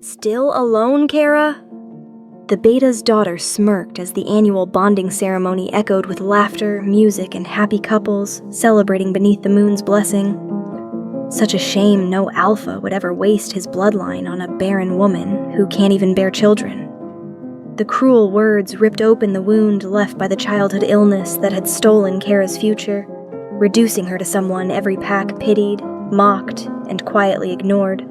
Still alone, Kara? The beta's daughter smirked as the annual bonding ceremony echoed with laughter, music, and happy couples celebrating beneath the moon's blessing. Such a shame no alpha would ever waste his bloodline on a barren woman who can't even bear children. The cruel words ripped open the wound left by the childhood illness that had stolen Kara's future, reducing her to someone every pack pitied, mocked, and quietly ignored.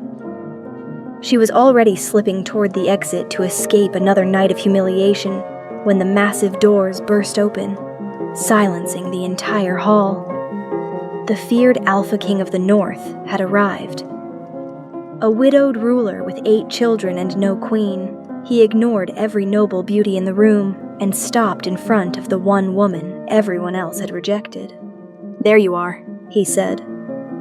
She was already slipping toward the exit to escape another night of humiliation when the massive doors burst open, silencing the entire hall. The feared Alpha King of the North had arrived. A widowed ruler with 8 children and no queen, he ignored every noble beauty in the room and stopped in front of the one woman everyone else had rejected. "There you are," he said.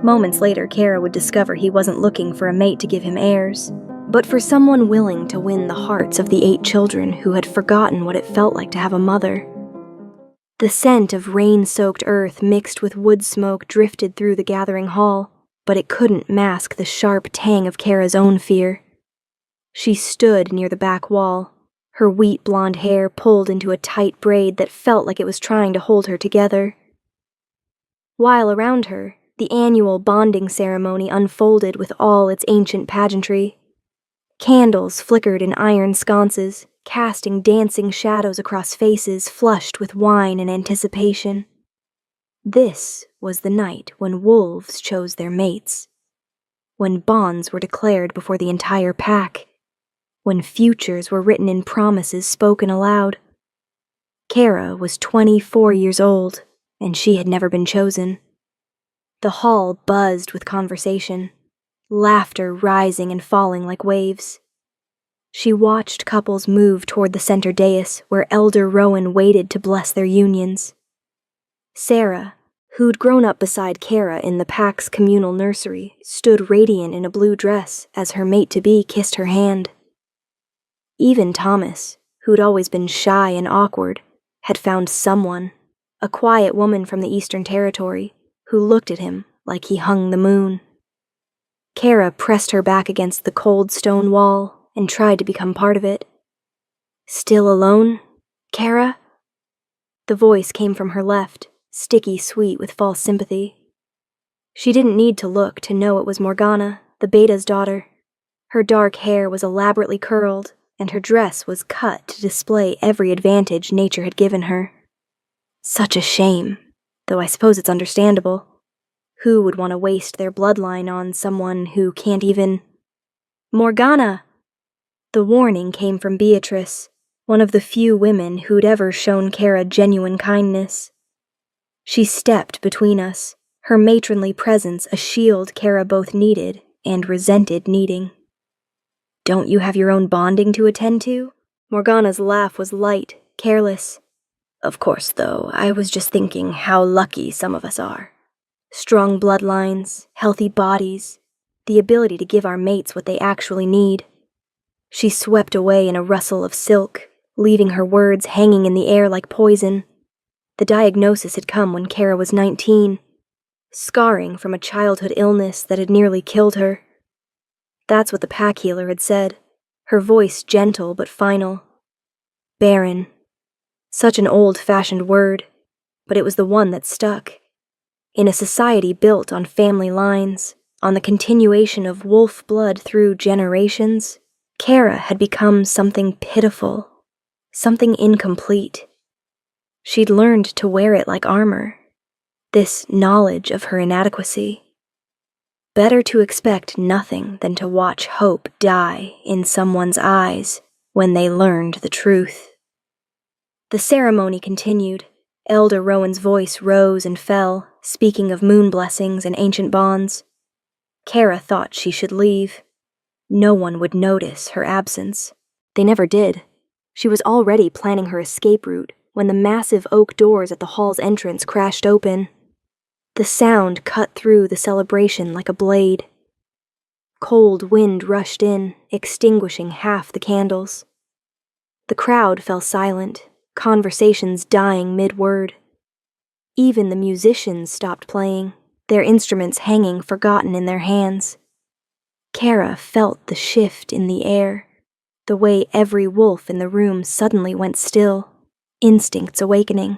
Moments later, Kara would discover he wasn't looking for a mate to give him heirs, but for someone willing to win the hearts of the 8 children who had forgotten what it felt like to have a mother. The scent of rain-soaked earth mixed with wood smoke drifted through the gathering hall, but it couldn't mask the sharp tang of Kara's own fear. She stood near the back wall, her wheat blonde hair pulled into a tight braid that felt like it was trying to hold her together. While around her, the annual bonding ceremony unfolded with all its ancient pageantry. Candles flickered in iron sconces, casting dancing shadows across faces flushed with wine and anticipation. This was the night when wolves chose their mates, when bonds were declared before the entire pack, when futures were written in promises spoken aloud. Kara was 24 years old, and she had never been chosen. The hall buzzed with conversation, laughter rising and falling like waves. She watched couples move toward the center dais where Elder Rowan waited to bless their unions. Sarah, who'd grown up beside Kara in the pack's communal nursery, stood radiant in a blue dress as her mate-to-be kissed her hand. Even Thomas, who'd always been shy and awkward, had found someone, a quiet woman from the Eastern Territory, who looked at him like he hung the moon. Kara pressed her back against the cold stone wall and tried to become part of it. "Still alone, Kara?" The voice came from her left, sticky sweet with false sympathy. She didn't need to look to know it was Morgana, the beta's daughter. Her dark hair was elaborately curled, and her dress was cut to display every advantage nature had given her. Such a shame, though I suppose it's understandable. Who would want to waste their bloodline on someone who can't even... "Morgana!" The warning came from Beatrice, one of the few women who'd ever shown Kara genuine kindness. She stepped between us, her matronly presence a shield Kara both needed and resented needing. "Don't you have your own bonding to attend to?" Morgana's laugh was light, careless. "Of course, though, I was just thinking how lucky some of us are. Strong bloodlines, healthy bodies, the ability to give our mates what they actually need." She swept away in a rustle of silk, leaving her words hanging in the air like poison. The diagnosis had come when Kara was 19, scarring from a childhood illness that had nearly killed her. That's what the pack healer had said, her voice gentle but final. Barren. Such an old-fashioned word, but it was the one that stuck. In a society built on family lines, on the continuation of wolf blood through generations, Kara had become something pitiful, something incomplete. She'd learned to wear it like armor, this knowledge of her inadequacy. Better to expect nothing than to watch hope die in someone's eyes when they learned the truth. The ceremony continued. Elder Rowan's voice rose and fell, speaking of moon blessings and ancient bonds. Kara thought she should leave. No one would notice her absence. They never did. She was already planning her escape route when the massive oak doors at the hall's entrance crashed open. The sound cut through the celebration like a blade. Cold wind rushed in, extinguishing half the candles. The crowd fell silent, conversations dying mid-word. Even the musicians stopped playing, their instruments hanging forgotten in their hands. Kara felt the shift in the air, the way every wolf in the room suddenly went still, instincts awakening.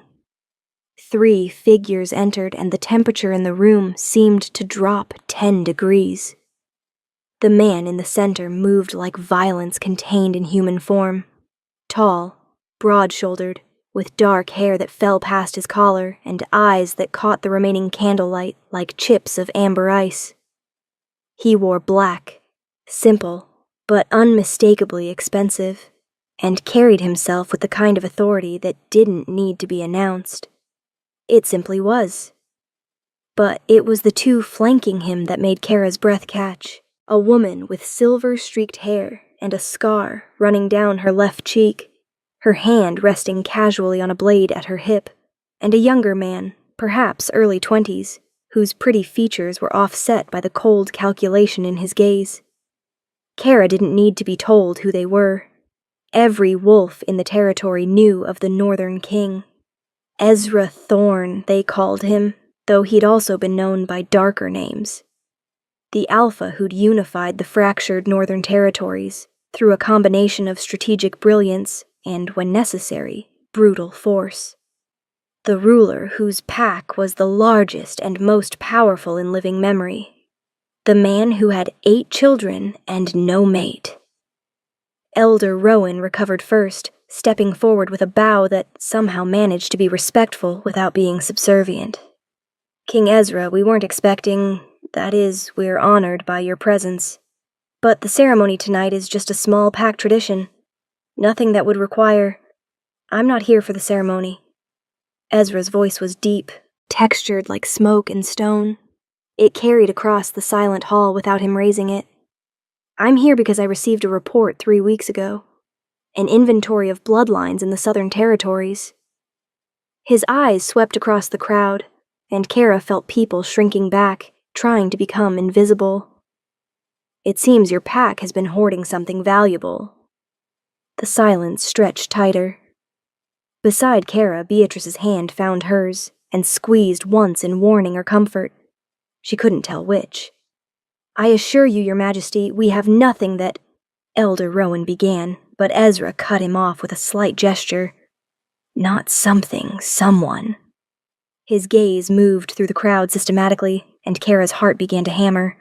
3 figures entered, and the temperature in the room seemed to drop 10 degrees. The man in the center moved like violence contained in human form. Tall, broad-shouldered, with dark hair that fell past his collar and eyes that caught the remaining candlelight like chips of amber ice. He wore black, simple, but unmistakably expensive, and carried himself with the kind of authority that didn't need to be announced. It simply was. But it was the 2 flanking him that made Kara's breath catch. A woman with silver-streaked hair and a scar running down her left cheek, her hand resting casually on a blade at her hip, and a younger man, perhaps early 20s, whose pretty features were offset by the cold calculation in his gaze. Kara didn't need to be told who they were. Every wolf in the territory knew of the Northern King. Ezra Thorne, they called him, though he'd also been known by darker names. The Alpha who'd unified the fractured Northern territories through a combination of strategic brilliance and, when necessary, brutal force. The ruler whose pack was the largest and most powerful in living memory. The man who had 8 children and no mate. Elder Rowan recovered first, stepping forward with a bow that somehow managed to be respectful without being subservient. King Ezra, we weren't expecting, that is, we're honored by your presence. But the ceremony tonight is just a small pack tradition. Nothing that would require... I'm not here for the ceremony. Ezra's voice was deep, textured like smoke and stone. It carried across the silent hall without him raising it. I'm here because I received a report 3 weeks ago. An inventory of bloodlines in the Southern Territories. His eyes swept across the crowd, and Kara felt people shrinking back, trying to become invisible. It seems your pack has been hoarding something valuable. The silence stretched tighter. Beside Kara, Beatrice's hand found hers, and squeezed once in warning or comfort. She couldn't tell which. I assure you, Your Majesty, we have nothing that... Elder Rowan began, but Ezra cut him off with a slight gesture. Not something, someone. His gaze moved through the crowd systematically, and Kara's heart began to hammer.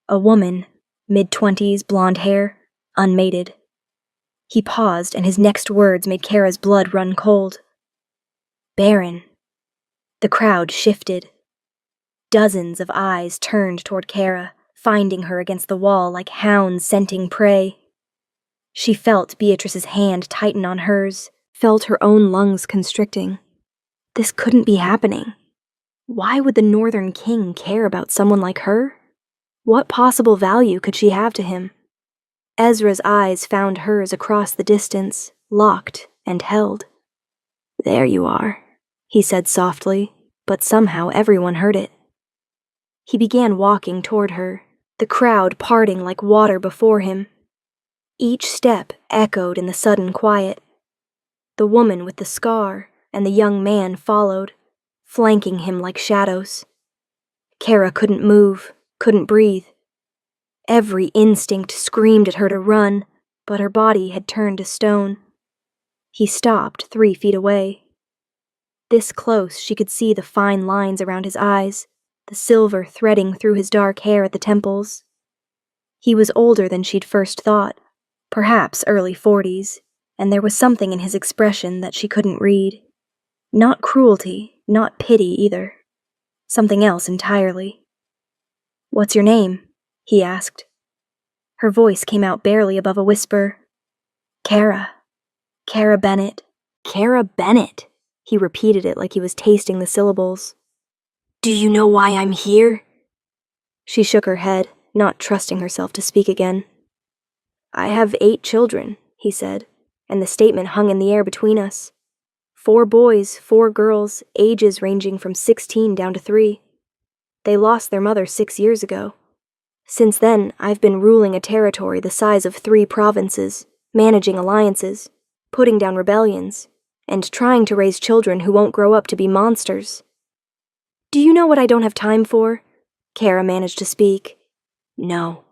A woman, mid-20s, blonde hair, unmated. He paused, and his next words made Kara's blood run cold. Baron. The crowd shifted. Dozens of eyes turned toward Kara, finding her against the wall like hounds scenting prey. She felt Beatrice's hand tighten on hers, felt her own lungs constricting. This couldn't be happening. Why would the Northern King care about someone like her? What possible value could she have to him? Ezra's eyes found hers across the distance, locked and held. There you are, he said softly, but somehow everyone heard it. He began walking toward her, the crowd parting like water before him. Each step echoed in the sudden quiet. The woman with the scar and the young man followed, flanking him like shadows. Kara couldn't move, couldn't breathe. Every instinct screamed at her to run, but her body had turned to stone. He stopped 3 feet away. This close, she could see the fine lines around his eyes, the silver threading through his dark hair at the temples. He was older than she'd first thought, perhaps early 40s, and there was something in his expression that she couldn't read. Not cruelty, not pity either. Something else entirely. What's your name? He asked. Her voice came out barely above a whisper. Kara. Kara Bennett. Kara Bennett. He repeated it like he was tasting the syllables. Do you know why I'm here? She shook her head, not trusting herself to speak again. I have 8 children, he said, and the statement hung in the air between us. 4 boys, 4 girls, ages ranging from 16 down to 3. They lost their mother 6 years ago. Since then, I've been ruling a territory the size of 3 provinces, managing alliances, putting down rebellions, and trying to raise children who won't grow up to be monsters. Do you know what I don't have time for? Kara managed to speak. No.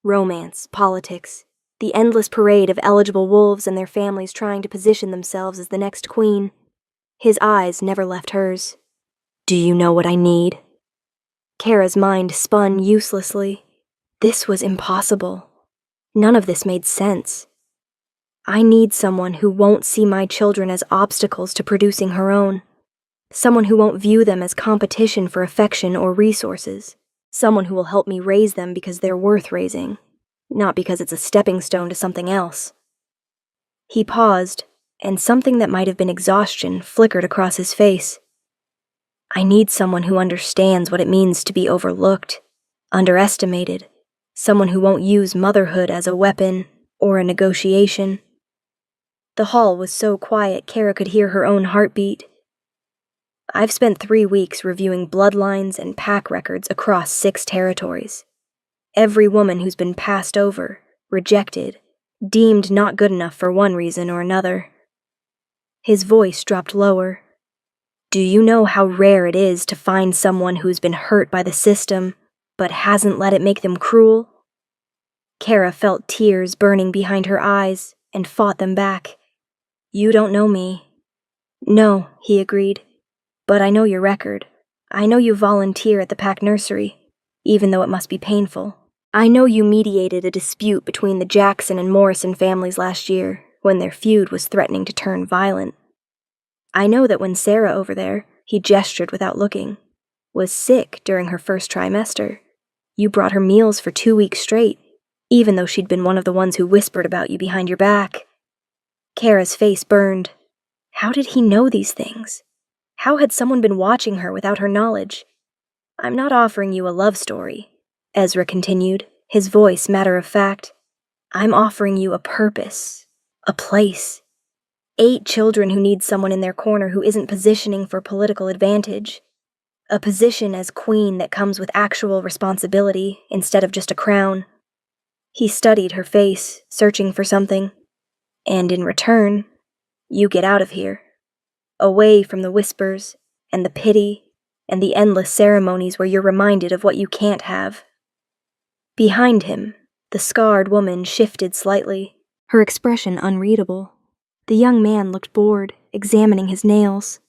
Romance, politics, the endless parade of eligible wolves and their families trying to position themselves as the next queen. His eyes never left hers. "Do you know what I need?" Kara's mind spun uselessly. This was impossible. None of this made sense. "I need someone who won't see my children as obstacles to producing her own. Someone who won't view them as competition for affection or resources. Someone who will help me raise them because they're worth raising, not because it's a stepping stone to something else." He paused, and something that might have been exhaustion flickered across his face. "I need someone who understands what it means to be overlooked, underestimated, someone who won't use motherhood as a weapon or a negotiation." The hall was so quiet Kara could hear her own heartbeat. "I've spent 3 weeks reviewing bloodlines and pack records across 6 territories. Every woman who's been passed over, rejected, deemed not good enough for one reason or another." His voice dropped lower. "Do you know how rare it is to find someone who's been hurt by the system, but hasn't let it make them cruel?" Kara felt tears burning behind her eyes and fought them back. "You don't know me." "No," he agreed. "But I know your record. I know you volunteer at the pack nursery, even though it must be painful. I know you mediated a dispute between the Jackson and Morrison families last year, when their feud was threatening to turn violent. I know that when Sarah over there," he gestured without looking, "was sick during her first trimester, you brought her meals for 2 weeks straight, even though she'd been one of the ones who whispered about you behind your back." Kara's face burned. How did he know these things? How had someone been watching her without her knowledge? "I'm not offering you a love story," Ezra continued, his voice matter of fact. "I'm offering you a purpose, a place. 8 children who need someone in their corner who isn't positioning for political advantage. A position as queen that comes with actual responsibility instead of just a crown." He studied her face, searching for something. "And in return, you get out of here. Away from the whispers, and the pity, and the endless ceremonies where you're reminded of what you can't have." Behind him, the scarred woman shifted slightly, her expression unreadable. The young man looked bored, examining his nails.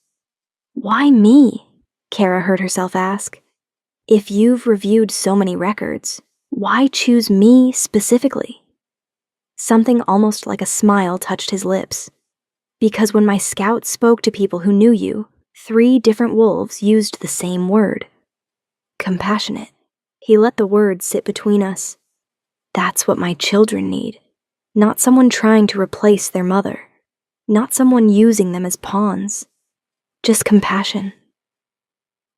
"Why me?" Kara heard herself ask. "If you've reviewed so many records, why choose me specifically?" Something almost like a smile touched his lips. "Because when my scouts spoke to people who knew you, 3 different wolves used the same word. Compassionate." He let the word sit between us. "That's what my children need. Not someone trying to replace their mother. Not someone using them as pawns. Just compassion."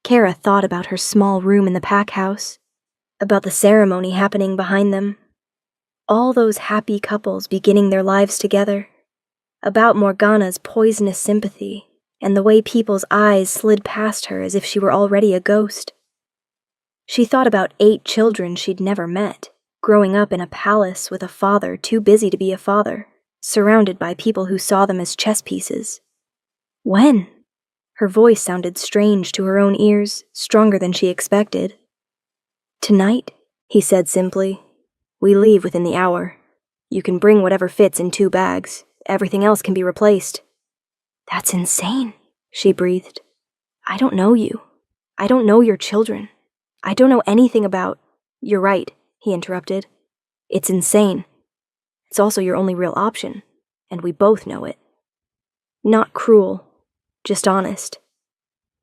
Kara thought about her small room in the pack house, about the ceremony happening behind them. All those happy couples beginning their lives together. About Morgana's poisonous sympathy, and the way people's eyes slid past her as if she were already a ghost. She thought about 8 children she'd never met, growing up in a palace with a father too busy to be a father, surrounded by people who saw them as chess pieces. When? Her voice sounded strange to her own ears, stronger than she expected. "Tonight," he said simply. "We leave within the hour. You can bring whatever fits in 2 bags. Everything else can be replaced." "That's insane," she breathed. "I don't know you. I don't know your children. I don't know anything about—" "You're right," he interrupted. "It's insane. It's also your only real option, and we both know it. Not cruel, just honest.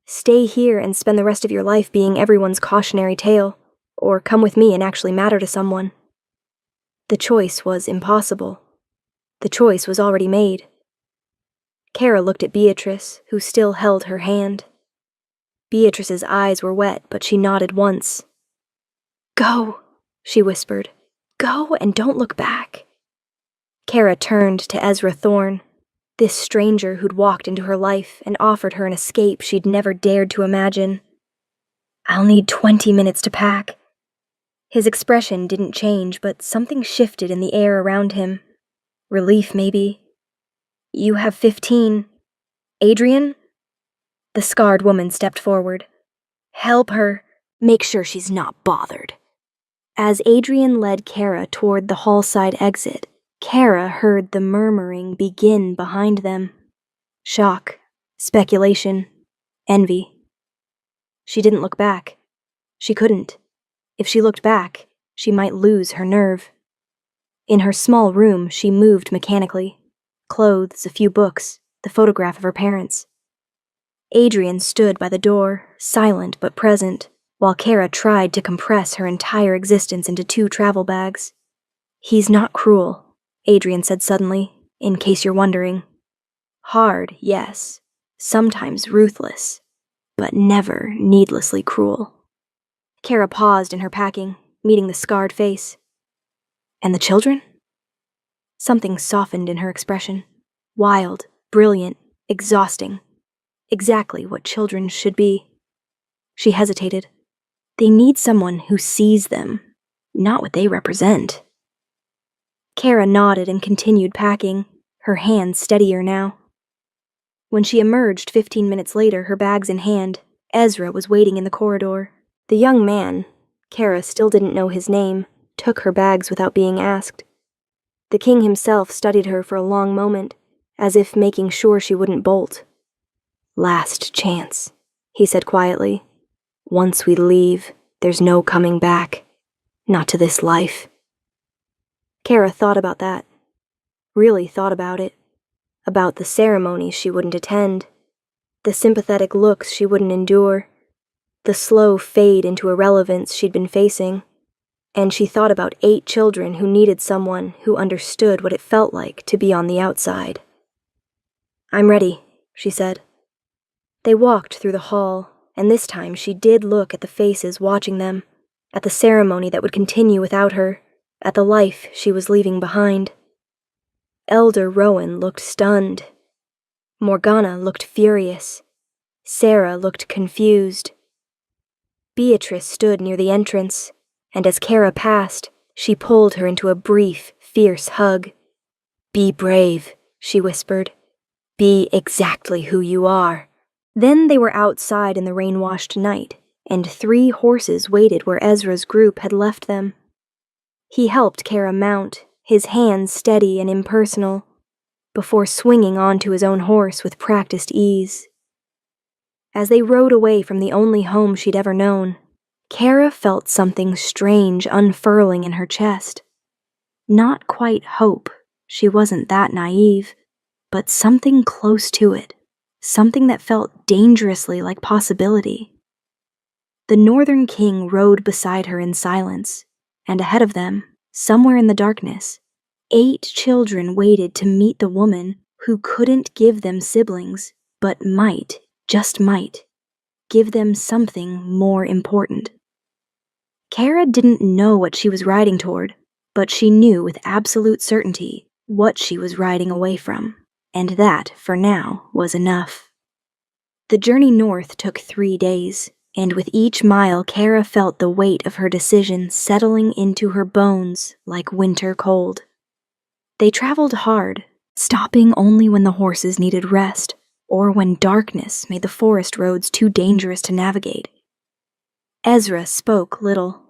Stay here and spend the rest of your life being everyone's cautionary tale, or come with me and actually matter to someone." The choice was impossible. The choice was already made. Kara looked at Beatrice, who still held her hand. Beatrice's eyes were wet, but she nodded once. "Go," she whispered. "Go and don't look back." Kara turned to Ezra Thorne, this stranger who'd walked into her life and offered her an escape she'd never dared to imagine. "I'll need 20 minutes to pack." His expression didn't change, but something shifted in the air around him. Relief, maybe. "You have 15. Adrian?" The scarred woman stepped forward. "Help her. Make sure she's not bothered." As Adrian led Kara toward the hall-side exit, Kara heard the murmuring begin behind them. Shock, speculation, envy. She didn't look back. She couldn't. If she looked back, she might lose her nerve. In her small room, she moved mechanically. Clothes, a few books, the photograph of her parents. Adrian stood by the door, silent but present, while Kara tried to compress her entire existence into 2 travel bags. "He's not cruel," Adrian said suddenly, "in case you're wondering. Hard, yes. Sometimes ruthless. But never needlessly cruel." Kara paused in her packing, meeting the scarred face. "And the children?" Something softened in her expression. Wild, brilliant, exhausting. Exactly what children should be. She hesitated. They need someone who sees them, not what they represent. Kara nodded and continued packing, her hands steadier now. When she emerged 15 minutes later, her bags in hand, Ezra was waiting in the corridor. The young man, Kara still didn't know his name, took her bags without being asked. The king himself studied her for a long moment, as if making sure she wouldn't bolt. "Last chance," he said quietly. "Once we leave, there's no coming back. Not to this life." Kara thought about that. Really thought about it. About the ceremonies she wouldn't attend. The sympathetic looks she wouldn't endure. The slow fade into irrelevance she'd been facing. And she thought about 8 children who needed someone who understood what it felt like to be on the outside. "I'm ready," she said. They walked through the hall, and this time she did look at the faces watching them, at the ceremony that would continue without her, at the life she was leaving behind. Elder Rowan looked stunned. Morgana looked furious. Sarah looked confused. Beatrice stood near the entrance, and as Kara passed, she pulled her into a brief, fierce hug. "Be brave," she whispered. "Be exactly who you are." Then they were outside in the rain-washed night, and 3 horses waited where Ezra's group had left them. He helped Kara mount, his hands steady and impersonal, before swinging onto his own horse with practiced ease. As they rode away from the only home she'd ever known, Kara felt something strange unfurling in her chest. Not quite hope, she wasn't that naive, but something close to it. Something that felt dangerously like possibility. The Northern King rode beside her in silence, and ahead of them, somewhere in the darkness, 8 children waited to meet the woman who couldn't give them siblings, but might, just might, give them something more important. Kara didn't know what she was riding toward, but she knew with absolute certainty what she was riding away from. And that, for now, was enough. The journey north took 3 days, and with each mile Kara felt the weight of her decision settling into her bones like winter cold. They traveled hard, stopping only when the horses needed rest, or when darkness made the forest roads too dangerous to navigate. Ezra spoke little,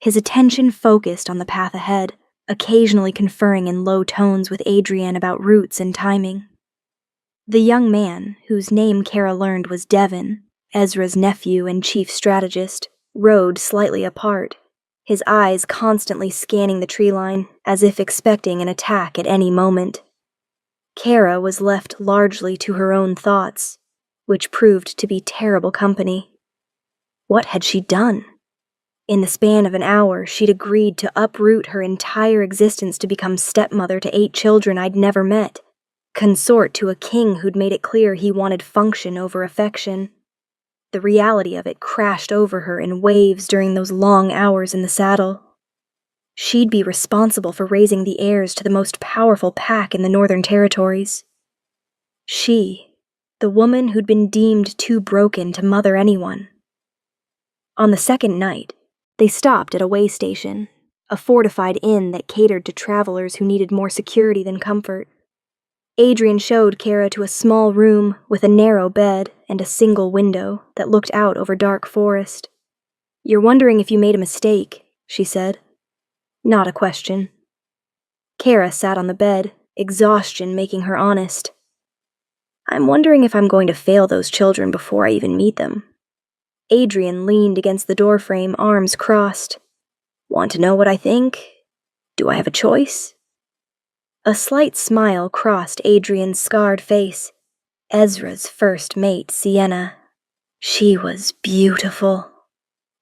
his attention focused on the path ahead, occasionally conferring in low tones with Adrian about routes and timing. The young man, whose name Kara learned was Devon, Ezra's nephew and chief strategist, rode slightly apart, his eyes constantly scanning the tree line, as if expecting an attack at any moment. Kara was left largely to her own thoughts, which proved to be terrible company. What had she done? In the span of an hour, she'd agreed to uproot her entire existence to become stepmother to 8 children I'd never met, consort to a king who'd made it clear he wanted function over affection. The reality of it crashed over her in waves during those long hours in the saddle. She'd be responsible for raising the heirs to the most powerful pack in the Northern Territories. She, the woman who'd been deemed too broken to mother anyone. On the second night, they stopped at a way station, a fortified inn that catered to travelers who needed more security than comfort. Adrian showed Kara to a small room with a narrow bed and a single window that looked out over dark forest. "You're wondering if you made a mistake," she said. Not a question. Kara sat on the bed, exhaustion making her honest. I'm wondering if I'm going to fail those children before I even meet them. Adrian leaned against the doorframe, arms crossed. Want to know what I think? Do I have a choice? A slight smile crossed Adrian's scarred face. Ezra's first mate, Sienna. She was beautiful.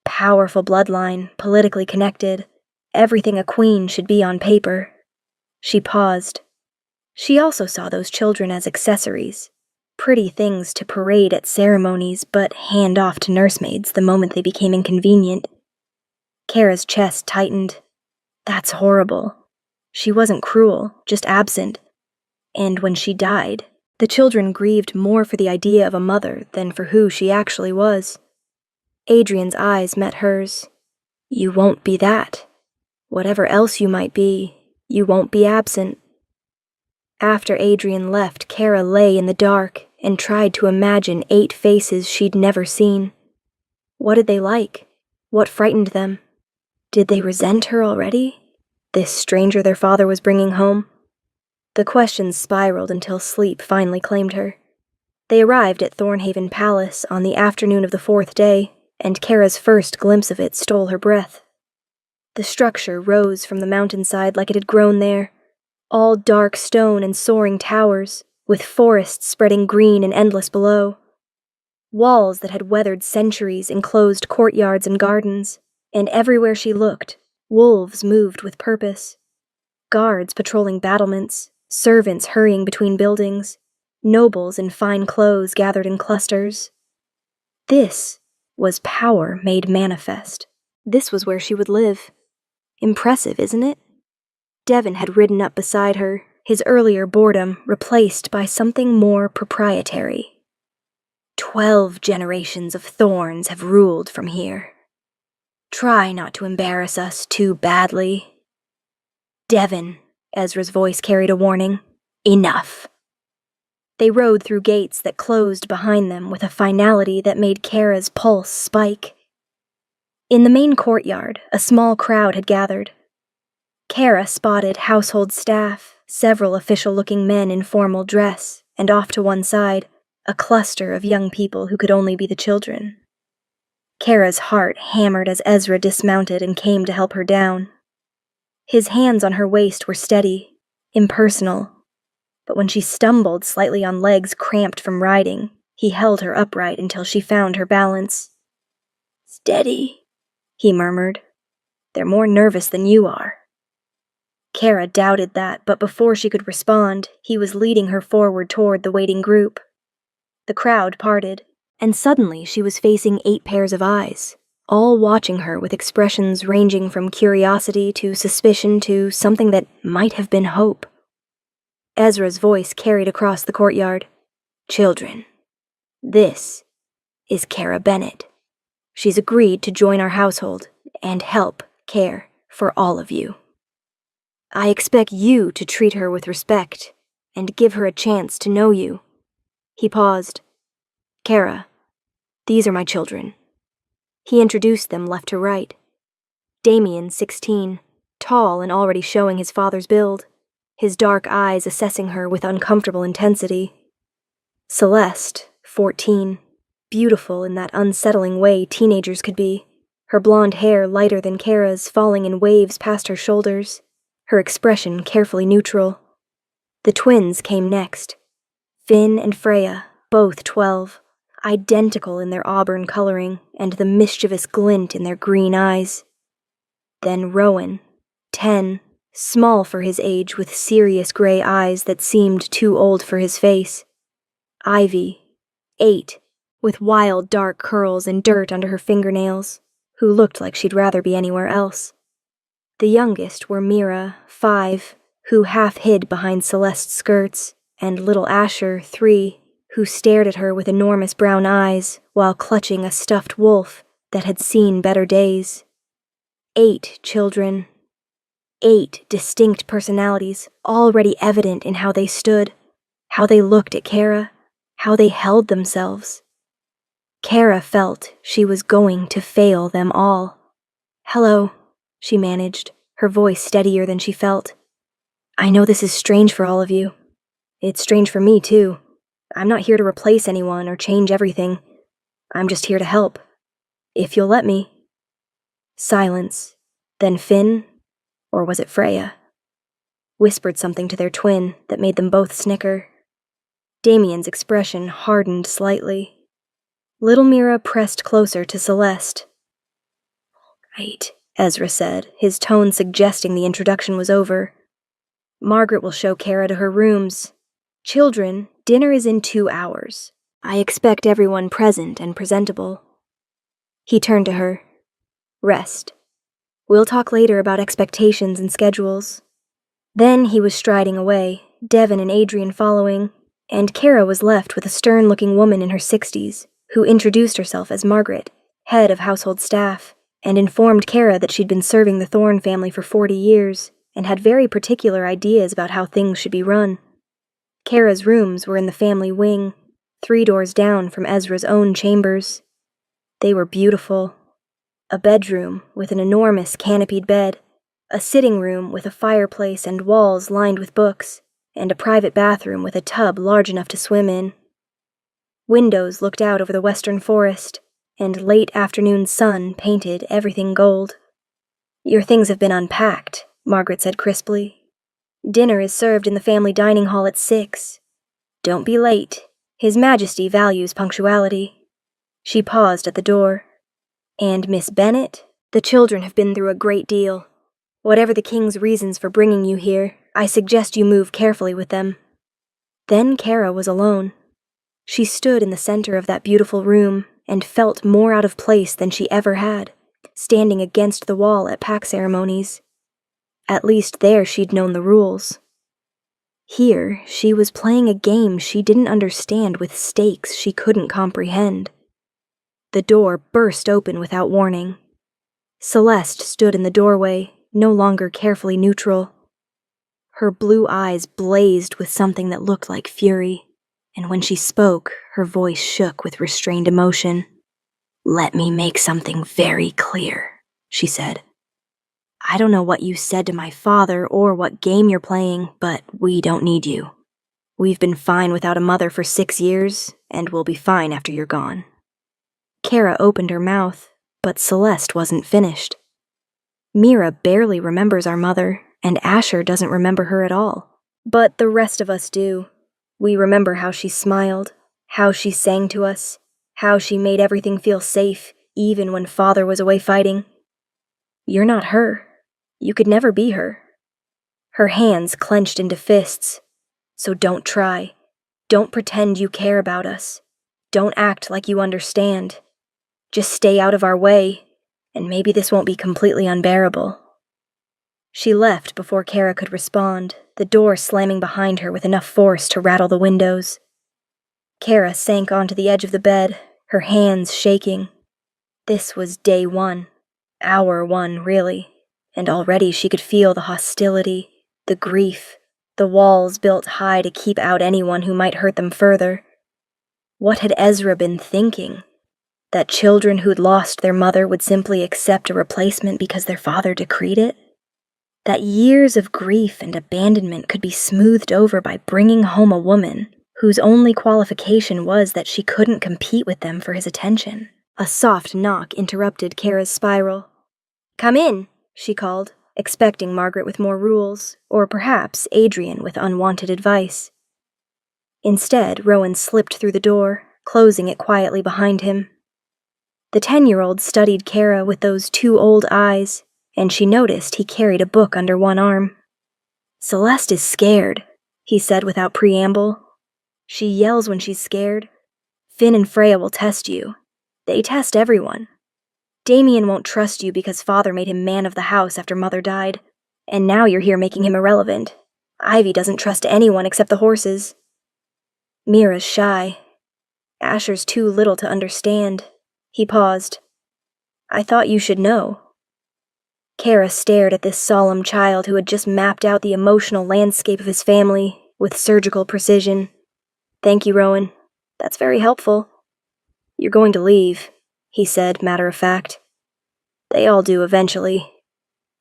Powerful bloodline, politically connected. Everything a queen should be on paper. She paused. She also saw those children as accessories. Pretty things to parade at ceremonies, but hand off to nursemaids the moment they became inconvenient. Kara's chest tightened. That's horrible. She wasn't cruel, just absent. And when she died, the children grieved more for the idea of a mother than for who she actually was. Adrian's eyes met hers. You won't be that. Whatever else you might be, you won't be absent. After Adrian left, Kara lay in the dark and tried to imagine 8 faces she'd never seen. What did they like? What frightened them? Did they resent her already? This stranger their father was bringing home? The questions spiraled until sleep finally claimed her. They arrived at Thornhaven Palace on the afternoon of the 4th day, and Kara's first glimpse of it stole her breath. The structure rose from the mountainside like it had grown there, all dark stone and soaring towers, with forests spreading green and endless below. Walls that had weathered centuries enclosed courtyards and gardens, and everywhere she looked, wolves moved with purpose. Guards patrolling battlements, servants hurrying between buildings, nobles in fine clothes gathered in clusters. This was power made manifest. This was where she would live. Impressive, isn't it? Devon had ridden up beside her, his earlier boredom replaced by something more proprietary. 12 generations of Thorns have ruled from here. Try not to embarrass us too badly. Devon, Ezra's voice carried a warning. Enough. They rode through gates that closed behind them with a finality that made Kara's pulse spike. In the main courtyard, a small crowd had gathered. Kara spotted household staff, several official-looking men in formal dress, and off to one side, a cluster of young people who could only be the children. Kara's heart hammered as Ezra dismounted and came to help her down. His hands on her waist were steady, impersonal, but when she stumbled slightly on legs cramped from riding, he held her upright until she found her balance. Steady, he murmured. They're more nervous than you are. Kara doubted that, but before she could respond, he was leading her forward toward the waiting group. The crowd parted, and suddenly she was facing 8 pairs of eyes, all watching her with expressions ranging from curiosity to suspicion to something that might have been hope. Ezra's voice carried across the courtyard. Children, this is Kara Bennett. She's agreed to join our household and help care for all of you. I expect you to treat her with respect and give her a chance to know you. He paused. Kara, these are my children. He introduced them left to right. Damien, 16, tall and already showing his father's build, his dark eyes assessing her with uncomfortable intensity. Celeste, 14, beautiful in that unsettling way teenagers could be, her blonde hair lighter than Kara's falling in waves past her shoulders, her expression carefully neutral. The twins came next. Finn and Freya, both 12, identical in their auburn coloring and the mischievous glint in their green eyes. Then Rowan, 10, small for his age with serious gray eyes that seemed too old for his face. Ivy, 8, with wild dark curls and dirt under her fingernails, who looked like she'd rather be anywhere else. The youngest were Mira, 5, who half hid behind Celeste's skirts, and little Asher, 3, who stared at her with enormous brown eyes while clutching a stuffed wolf that had seen better days. 8 children. 8 distinct personalities, already evident in how they stood, how they looked at Kara, how they held themselves. Kara felt she was going to fail them all. Hello, she managed, her voice steadier than she felt. "I know this is strange for all of you. It's strange for me, too. I'm not here to replace anyone or change everything. I'm just here to help. If you'll let me." Silence. Then Finn, or was it Freya, whispered something to their twin that made them both snicker. Damien's expression hardened slightly. Little Mira pressed closer to Celeste. "Right," Ezra said, his tone suggesting the introduction was over. "Margaret will show Kara to her rooms. Children, dinner is in 2 hours. I expect everyone present and presentable." He turned to her. "Rest. We'll talk later about expectations and schedules." Then he was striding away, Devon and Adrian following, and Kara was left with a stern-looking woman in her 60s, who introduced herself as Margaret, head of household staff, and informed Kara that she'd been serving the Thorne family for 40 years, and had very particular ideas about how things should be run. Kara's rooms were in the family wing, 3 doors down from Ezra's own chambers. They were beautiful. A bedroom with an enormous canopied bed, a sitting room with a fireplace and walls lined with books, and a private bathroom with a tub large enough to swim in. Windows looked out over the western forest, and late afternoon sun painted everything gold. "Your things have been unpacked," Margaret said crisply. "Dinner is served in the family dining hall at 6. Don't be late. His Majesty values punctuality." She paused at the door. "And Miss Bennet, the children have been through a great deal. Whatever the king's reasons for bringing you here, I suggest you move carefully with them." Then Kara was alone. She stood in the center of that beautiful room and felt more out of place than she ever had, standing against the wall at pack ceremonies. At least there she'd known the rules. Here, she was playing a game she didn't understand with stakes she couldn't comprehend. The door burst open without warning. Celeste stood in the doorway, no longer carefully neutral. Her blue eyes blazed with something that looked like fury, and when she spoke, her voice shook with restrained emotion. "Let me make something very clear," she said. "I don't know what you said to my father or what game you're playing, but we don't need you. We've been fine without a mother for 6 years, and we'll be fine after you're gone." Kara opened her mouth, but Celeste wasn't finished. "Mira barely remembers our mother, and Asher doesn't remember her at all. But the rest of us do. We remember how she smiled, how she sang to us, how she made everything feel safe, even when Father was away fighting. You're not her. You could never be her." Her hands clenched into fists. "So don't try. Don't pretend you care about us. Don't act like you understand. Just stay out of our way, and maybe this won't be completely unbearable." She left before Kara could respond, the door slamming behind her with enough force to rattle the windows. Kara sank onto the edge of the bed, her hands shaking. This was day 1, hour 1, really, and already she could feel the hostility, the grief, the walls built high to keep out anyone who might hurt them further. What had Ezra been thinking? That children who'd lost their mother would simply accept a replacement because their father decreed it? That years of grief and abandonment could be smoothed over by bringing home a woman whose only qualification was that she couldn't compete with them for his attention? A soft knock interrupted Kara's spiral. "Come in," she called, expecting Margaret with more rules, or perhaps Adrian with unwanted advice. Instead, Rowan slipped through the door, closing it quietly behind him. The 10-year-old studied Kara with those 2 old eyes, and she noticed he carried a book under one arm. "Celeste is scared," he said without preamble. "She yells when she's scared. Finn and Freya will test you. They test everyone. Damien won't trust you because Father made him man of the house after Mother died, and now you're here making him irrelevant. Ivy doesn't trust anyone except the horses. Mira's shy. Asher's too little to understand." He paused. "I thought you should know." Kara stared at this solemn child who had just mapped out the emotional landscape of his family with surgical precision. "Thank you, Rowan. That's very helpful." "You're going to leave," he said, matter of fact. "They all do eventually.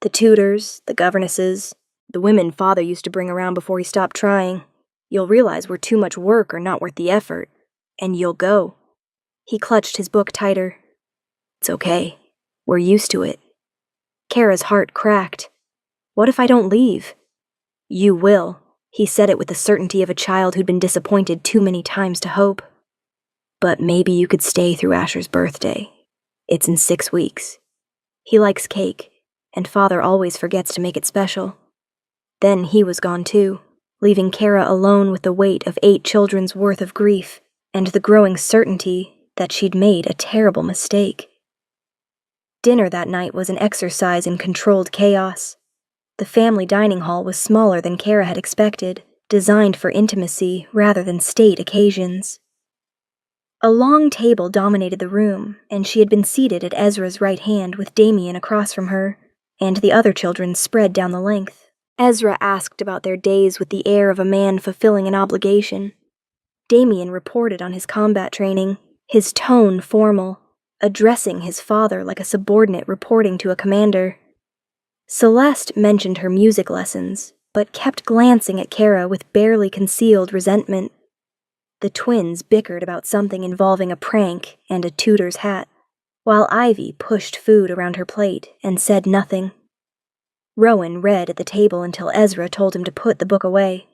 The tutors, the governesses, the women Father used to bring around before he stopped trying. You'll realize we're too much work or not worth the effort, and you'll go. He clutched his book tighter. It's okay. We're used to it. Kara's heart cracked. What if I don't leave? You will. He said it with the certainty of a child who'd been disappointed too many times to hope. But maybe you could stay through Asher's birthday. It's in 6 weeks. He likes cake, and Father always forgets to make it special. Then he was gone too, leaving Kara alone with the weight of 8 children's worth of grief and the growing certainty that she'd made a terrible mistake. Dinner that night was an exercise in controlled chaos. The family dining hall was smaller than Kara had expected, designed for intimacy rather than state occasions. A long table dominated the room, and she had been seated at Ezra's right hand with Damien across from her, and the other children spread down the length. Ezra asked about their days with the air of a man fulfilling an obligation. Damien reported on his combat training, his tone formal, addressing his father like a subordinate reporting to a commander. Celeste mentioned her music lessons, but kept glancing at Kara with barely concealed resentment. The twins bickered about something involving a prank and a tutor's hat, while Ivy pushed food around her plate and said nothing. Rowan read at the table until Ezra told him to put the book away.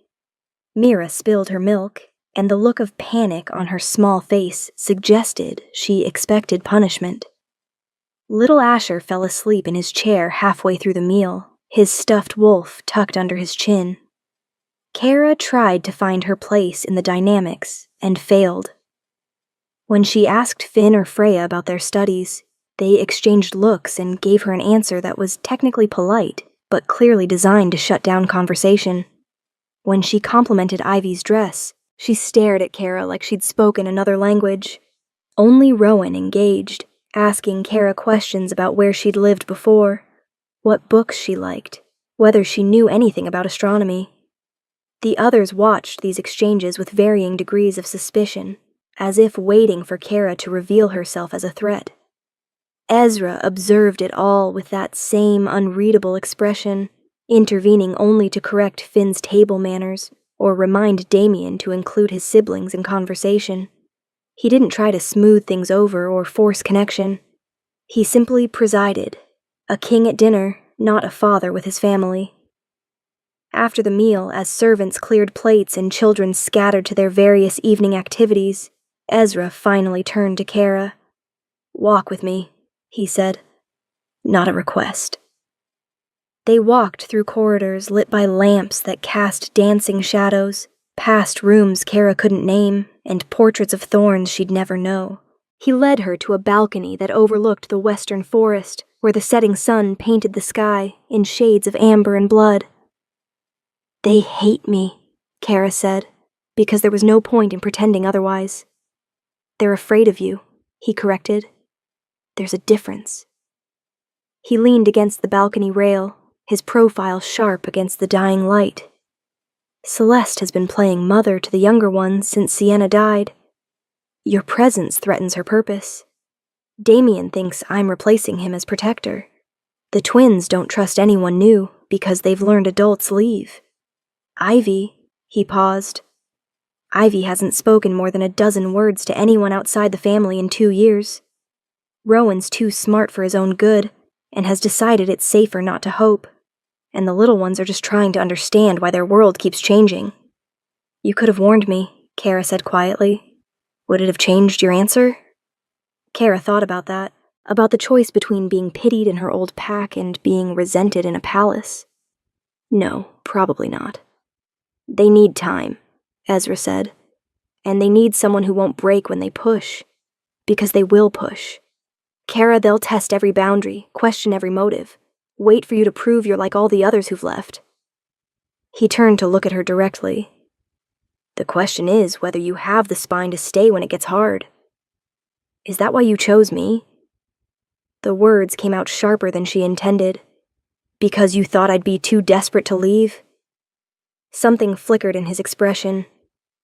Mira spilled her milk, and the look of panic on her small face suggested she expected punishment. Little Asher fell asleep in his chair halfway through the meal, his stuffed wolf tucked under his chin. Kara tried to find her place in the dynamics and failed. When she asked Finn or Freya about their studies, they exchanged looks and gave her an answer that was technically polite, but clearly designed to shut down conversation. When she complimented Ivy's dress, she stared at Kara like she'd spoken another language. Only Rowan engaged, asking Kara questions about where she'd lived before, what books she liked, whether she knew anything about astronomy. The others watched these exchanges with varying degrees of suspicion, as if waiting for Kara to reveal herself as a threat. Ezra observed it all with that same unreadable expression, intervening only to correct Finn's table manners or remind Damien to include his siblings in conversation. He didn't try to smooth things over or force connection. He simply presided, a king at dinner, not a father with his family. After the meal, as servants cleared plates and children scattered to their various evening activities, Ezra finally turned to Kara. "Walk with me," he said. "Not a request." They walked through corridors lit by lamps that cast dancing shadows, past rooms Kara couldn't name, and portraits of thorns she'd never know. He led her to a balcony that overlooked the western forest, where the setting sun painted the sky in shades of amber and blood. "They hate me," Kara said, because there was no point in pretending otherwise. "They're afraid of you," he corrected. "There's a difference." He leaned against the balcony rail, his profile sharp against the dying light. "Celeste has been playing mother to the younger ones since Sienna died. Your presence threatens her purpose. Damien thinks I'm replacing him as protector. The twins don't trust anyone new because they've learned adults leave. Ivy," he paused. "Ivy hasn't spoken more than a dozen words to anyone outside the family in 2 years. Rowan's too smart for his own good, and has decided it's safer not to hope, and the little ones are just trying to understand why their world keeps changing." "You could have warned me," Kara said quietly. "Would it have changed your answer?" Kara thought about that, about the choice between being pitied in her old pack and being resented in a palace. No, probably not. "They need time," Ezra said, "and they need someone who won't break when they push, because they will push. Kara, they'll test every boundary, question every motive, wait for you to prove you're like all the others who've left." He turned to look at her directly. "The question is whether you have the spine to stay when it gets hard. Is that why you chose me?" The words came out sharper than she intended. "Because you thought I'd be too desperate to leave?" Something flickered in his expression.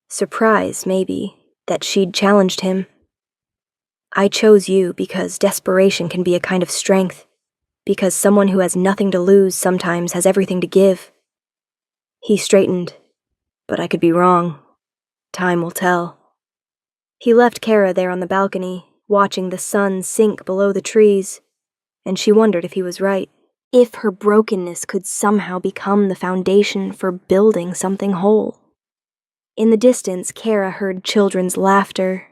Surprise, maybe, that she'd challenged him. "I chose you because desperation can be a kind of strength. because someone who has nothing to lose sometimes has everything to give. He straightened, but I could be wrong. Time will tell. He left Kara there on the balcony, watching the sun sink below the trees, and she wondered if he was right, if her brokenness could somehow become the foundation for building something whole. In the distance, Kara heard children's laughter,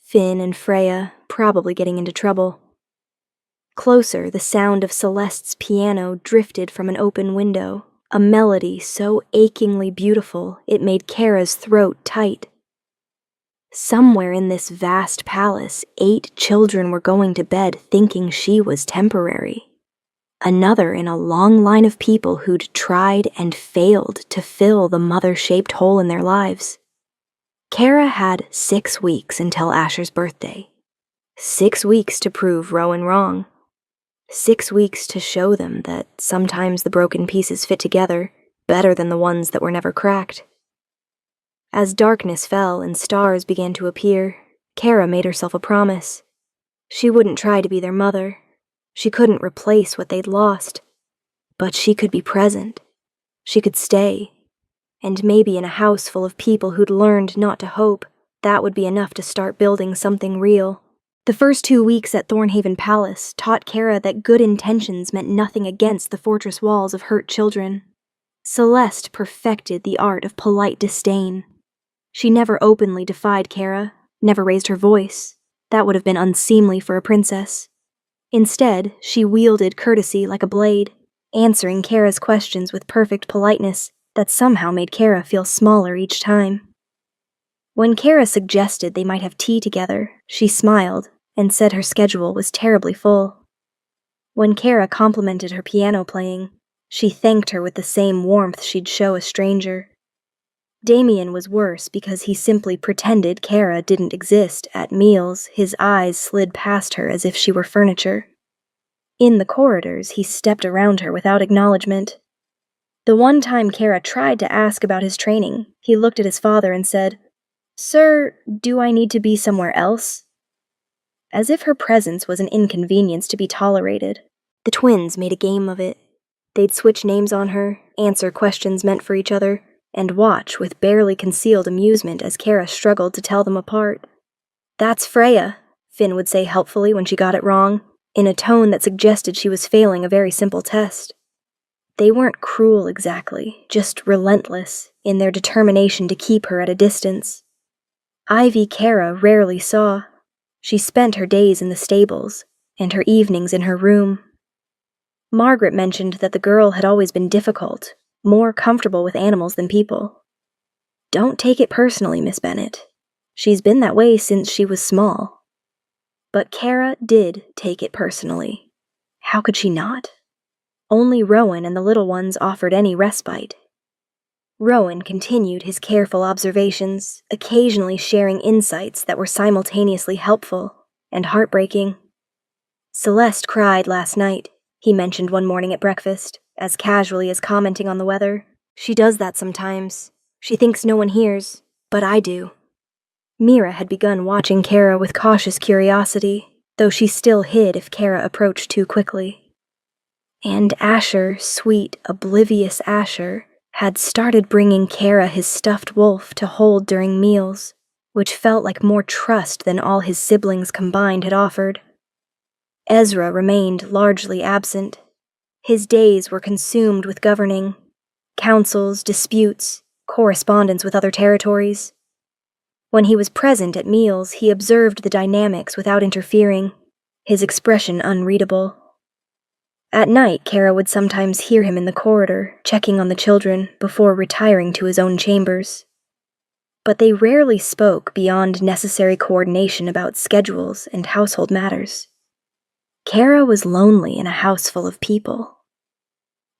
Finn and Freya probably getting into trouble. Closer, the sound of Celeste's piano drifted from an open window, a melody so achingly beautiful it made Kara's throat tight. Somewhere in this vast palace, 8 children were going to bed thinking she was temporary. Another in a long line of people who'd tried and failed to fill the mother-shaped hole in their lives. Kara had 6 weeks until Asher's birthday. 6 weeks to prove Rowan wrong. 6 weeks to show them that sometimes the broken pieces fit together better than the ones that were never cracked. As darkness fell and stars began to appear, Kara made herself a promise. She wouldn't try to be their mother. She couldn't replace what they'd lost. But she could be present. She could stay. And maybe in a house full of people who'd learned not to hope, that would be enough to start building something real. The first 2 weeks at Thornhaven Palace taught Kara that good intentions meant nothing against the fortress walls of hurt children. Celeste perfected the art of polite disdain. She never openly defied Kara, never raised her voice. That would have been unseemly for a princess. Instead, she wielded courtesy like a blade, answering Kara's questions with perfect politeness that somehow made Kara feel smaller each time. When Kara suggested they might have tea together, she smiled and said her schedule was terribly full. When Kara complimented her piano playing, she thanked her with the same warmth she'd show a stranger. Damien was worse because he simply pretended Kara didn't exist. At meals, his eyes slid past her as if she were furniture. In the corridors, he stepped around her without acknowledgement. The one time Kara tried to ask about his training, he looked at his father and said, "Sir, do I need to be somewhere else?" As if her presence was an inconvenience to be tolerated. The twins made a game of it. They'd switch names on her, answer questions meant for each other, and watch with barely concealed amusement as Kara struggled to tell them apart. "That's Freya," Finn would say helpfully when she got it wrong, in a tone that suggested she was failing a very simple test. They weren't cruel exactly, just relentless in their determination to keep her at a distance. Ivy Kara rarely saw. She spent her days in the stables, and her evenings in her room. Margaret mentioned that the girl had always been difficult, more comfortable with animals than people. "Don't take it personally, Miss Bennet. She's been that way since she was small." But Kara did take it personally. How could she not? Only Rowan and the little ones offered any respite. Rowan continued his careful observations, occasionally sharing insights that were simultaneously helpful and heartbreaking. "Celeste cried last night," he mentioned one morning at breakfast, as casually as commenting on the weather. "She does that sometimes. She thinks no one hears, but I do." Mira had begun watching Kara with cautious curiosity, though she still hid if Kara approached too quickly. And Asher, sweet, oblivious Asher, had started bringing Kara his stuffed wolf to hold during meals, which felt like more trust than all his siblings combined had offered. Ezra remained largely absent. His days were consumed with governing, councils, disputes, correspondence with other territories. When he was present at meals, he observed the dynamics without interfering, his expression unreadable. At night, Kara would sometimes hear him in the corridor, checking on the children before retiring to his own chambers. But they rarely spoke beyond necessary coordination about schedules and household matters. Kara was lonely in a house full of people.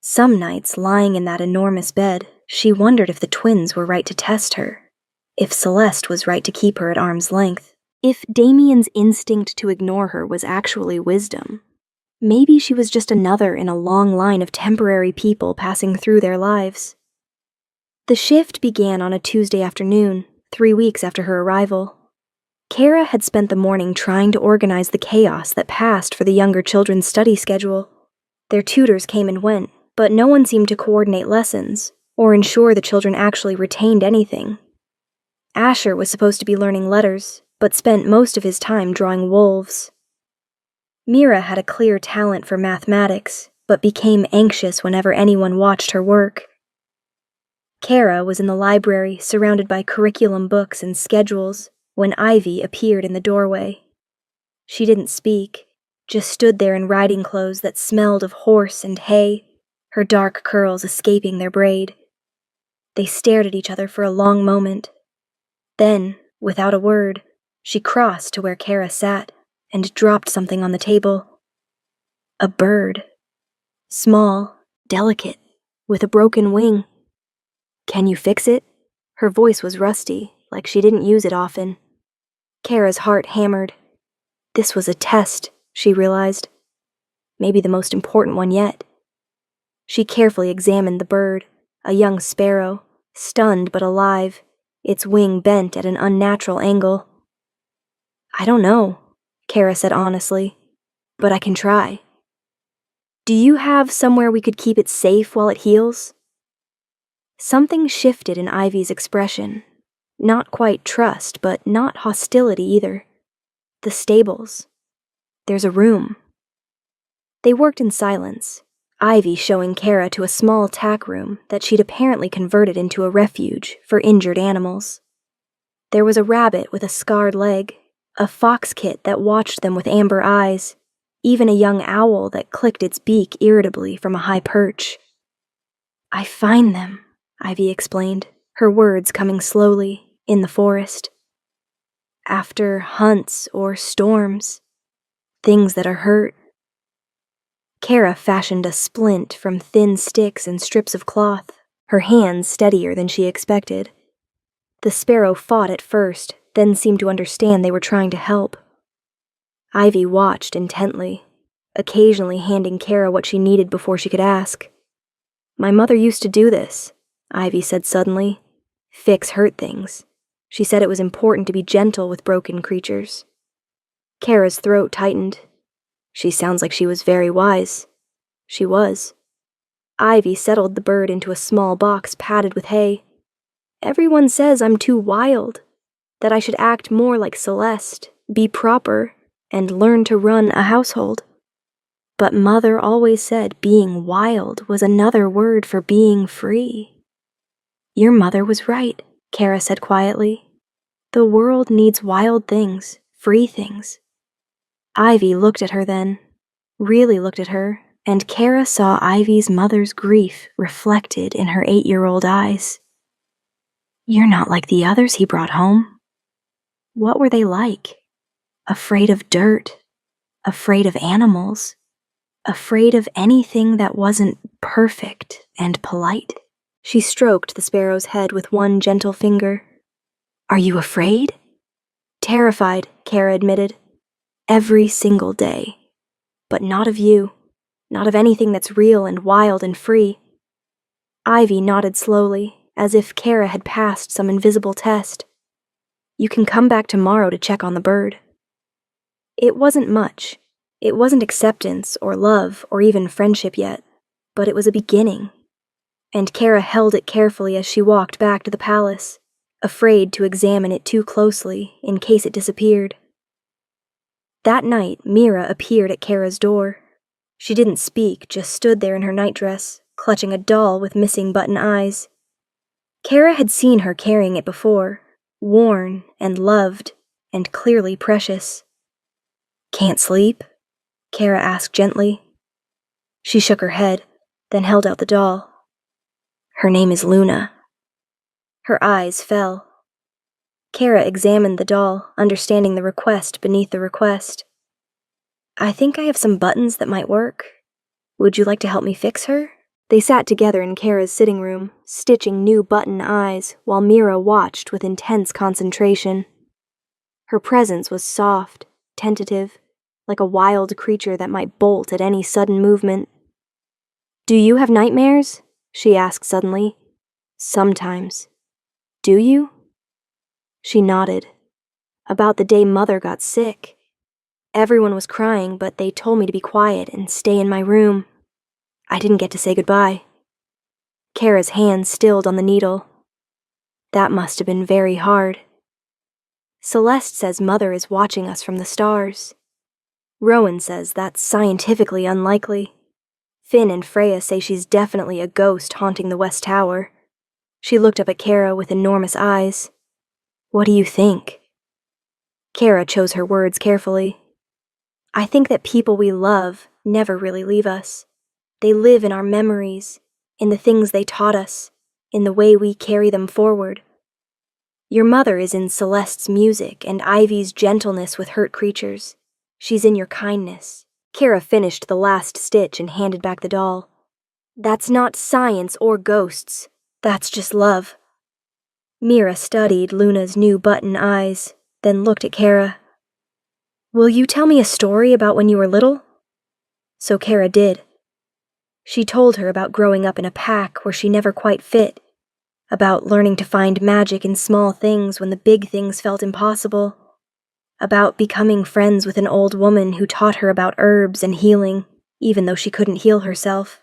Some nights, lying in that enormous bed, she wondered if the twins were right to test her, if Celeste was right to keep her at arm's length, if Damien's instinct to ignore her was actually wisdom. Maybe she was just another in a long line of temporary people passing through their lives. The shift began on a Tuesday afternoon, 3 weeks after her arrival. Kara had spent the morning trying to organize the chaos that passed for the younger children's study schedule. Their tutors came and went, but no one seemed to coordinate lessons or ensure the children actually retained anything. Asher was supposed to be learning letters, but spent most of his time drawing wolves. Mira had a clear talent for mathematics, but became anxious whenever anyone watched her work. Kara was in the library, surrounded by curriculum books and schedules, when Ivy appeared in the doorway. She didn't speak, just stood there in riding clothes that smelled of horse and hay, her dark curls escaping their braid. They stared at each other for a long moment. Then, without a word, she crossed to where Kara sat and dropped something on the table. A bird. Small, delicate, with a broken wing. "Can you fix it?" Her voice was rusty, like she didn't use it often. Kara's heart hammered. This was a test, she realized. Maybe the most important one yet. She carefully examined the bird, a young sparrow, stunned but alive, its wing bent at an unnatural angle. "I don't know," Kara said honestly, "but I can try." "Do you have somewhere we could keep it safe while it heals?" Something shifted in Ivy's expression. Not quite trust, but not hostility either. The stables. "There's a room." They worked in silence, Ivy showing Kara to a small tack room that she'd apparently converted into a refuge for injured animals. There was a rabbit with a scarred leg, a fox kit that watched them with amber eyes, even a young owl that clicked its beak irritably from a high perch. "I find them," Ivy explained, her words coming slowly, in the forest. "After hunts or storms. Things that are hurt." Kara fashioned a splint from thin sticks and strips of cloth, her hands steadier than she expected. The sparrow fought at first, then seemed to understand they were trying to help. Ivy watched intently, occasionally handing Kara what she needed before she could ask. "My mother used to do this," Ivy said suddenly. "Fix hurt things. She said it was important to be gentle with broken creatures." Kara's throat tightened. She sounds like she was very wise. She was. Ivy settled the bird into a small box padded with hay. "Everyone says I'm too wild, that I should act more like Celeste, be proper, and learn to run a household. But Mother always said being wild was another word for being free." "Your mother was right," Kara said quietly. "The world needs wild things, free things." Ivy looked at her then, really looked at her, and Kara saw Ivy's mother's grief reflected in her 8-year-old eyes. "You're not like the others he brought home." What were they like? Afraid of dirt, afraid of animals, afraid of anything that wasn't perfect and polite. She stroked the sparrow's head with one gentle finger. "Are you afraid?" "Terrified," Kara admitted. "Every single day. But not of you. Not of anything that's real and wild and free." Ivy nodded slowly, as if Kara had passed some invisible test. "You can come back tomorrow to check on the bird." It wasn't much. It wasn't acceptance or love or even friendship yet, but it was a beginning. And Kara held it carefully as she walked back to the palace, afraid to examine it too closely in case it disappeared. That night, Mira appeared at Kara's door. She didn't speak, just stood there in her nightdress, clutching a doll with missing button eyes. Kara had seen her carrying it before, worn and loved, and clearly precious. "Can't sleep?" Kara asked gently. She shook her head, then held out the doll. "Her name is Luna." Her eyes fell. Kara examined the doll, understanding the request beneath the request. "I think I have some buttons that might work. Would you like to help me fix her?" They sat together in Kara's sitting room, stitching new button eyes, while Mira watched with intense concentration. Her presence was soft, tentative, like a wild creature that might bolt at any sudden movement. "Do you have nightmares?" she asked suddenly. "Sometimes. Do you?" She nodded. "About the day Mother got sick. Everyone was crying, but they told me to be quiet and stay in my room. I didn't get to say goodbye. Kara's hand stilled on the needle. That must have been very hard. Celeste says Mother is watching us from the stars. Rowan says that's scientifically unlikely. Finn and Freya say she's definitely a ghost haunting the West Tower. She looked up at Kara with enormous eyes. What do you think? Kara chose her words carefully. I think that people we love never really leave us. They live in our memories, in the things they taught us, in the way we carry them forward. Your mother is in Celeste's music and Ivy's gentleness with hurt creatures. She's in your kindness. Kara finished the last stitch and handed back the doll. That's not science or ghosts. That's just love. Mira studied Luna's new button eyes, then looked at Kara. Will you tell me a story about when you were little? So Kara did. She told her about growing up in a pack where she never quite fit, about learning to find magic in small things when the big things felt impossible, about becoming friends with an old woman who taught her about herbs and healing, even though she couldn't heal herself.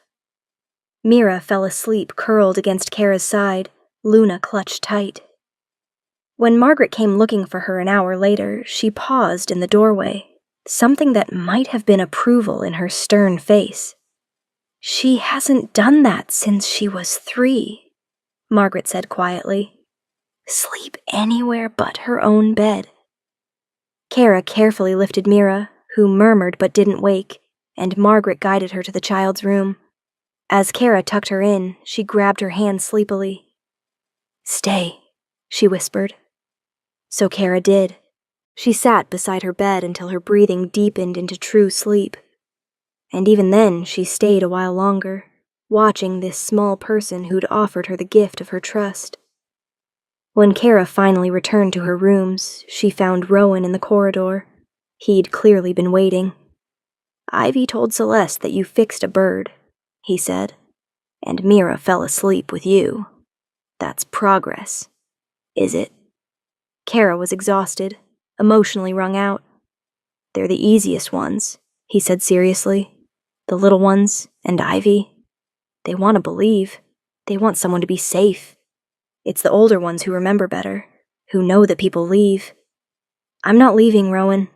Mira fell asleep curled against Kara's side, Luna clutched tight. When Margaret came looking for her an hour later, she paused in the doorway, something that might have been approval in her stern face. She hasn't done that since she was 3, Margaret said quietly. Sleep anywhere but her own bed. Kara carefully lifted Mira, who murmured but didn't wake, and Margaret guided her to the child's room. As Kara tucked her in, she grabbed her hand sleepily. Stay, she whispered. So Kara did. She sat beside her bed until her breathing deepened into true sleep. And even then, she stayed a while longer, watching this small person who'd offered her the gift of her trust. When Kara finally returned to her rooms, she found Rowan in the corridor. He'd clearly been waiting. Ivy told Celeste that you fixed a bird, he said, and Mira fell asleep with you. That's progress, is it? Kara was exhausted, emotionally wrung out. They're the easiest ones, he said seriously. The little ones and Ivy. They want to believe. They want someone to be safe. It's the older ones who remember better, who know that people leave. I'm not leaving, Rowan.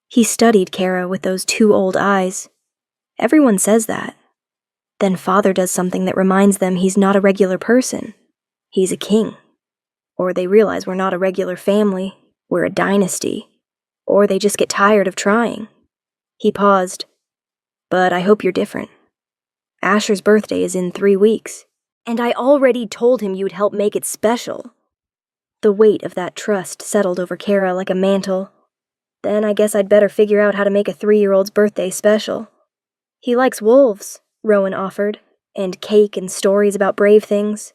He studied Kara with those 2 old eyes. Everyone says that. Then Father does something that reminds them he's not a regular person. He's a king. Or they realize we're not a regular family, we're a dynasty. Or they just get tired of trying. He paused. But I hope you're different. Asher's birthday is in 3 weeks, and I already told him you'd help make it special. The weight of that trust settled over Kara like a mantle. Then I guess I'd better figure out how to make a 3-year-old's birthday special. He likes wolves, Rowan offered, and cake and stories about brave things.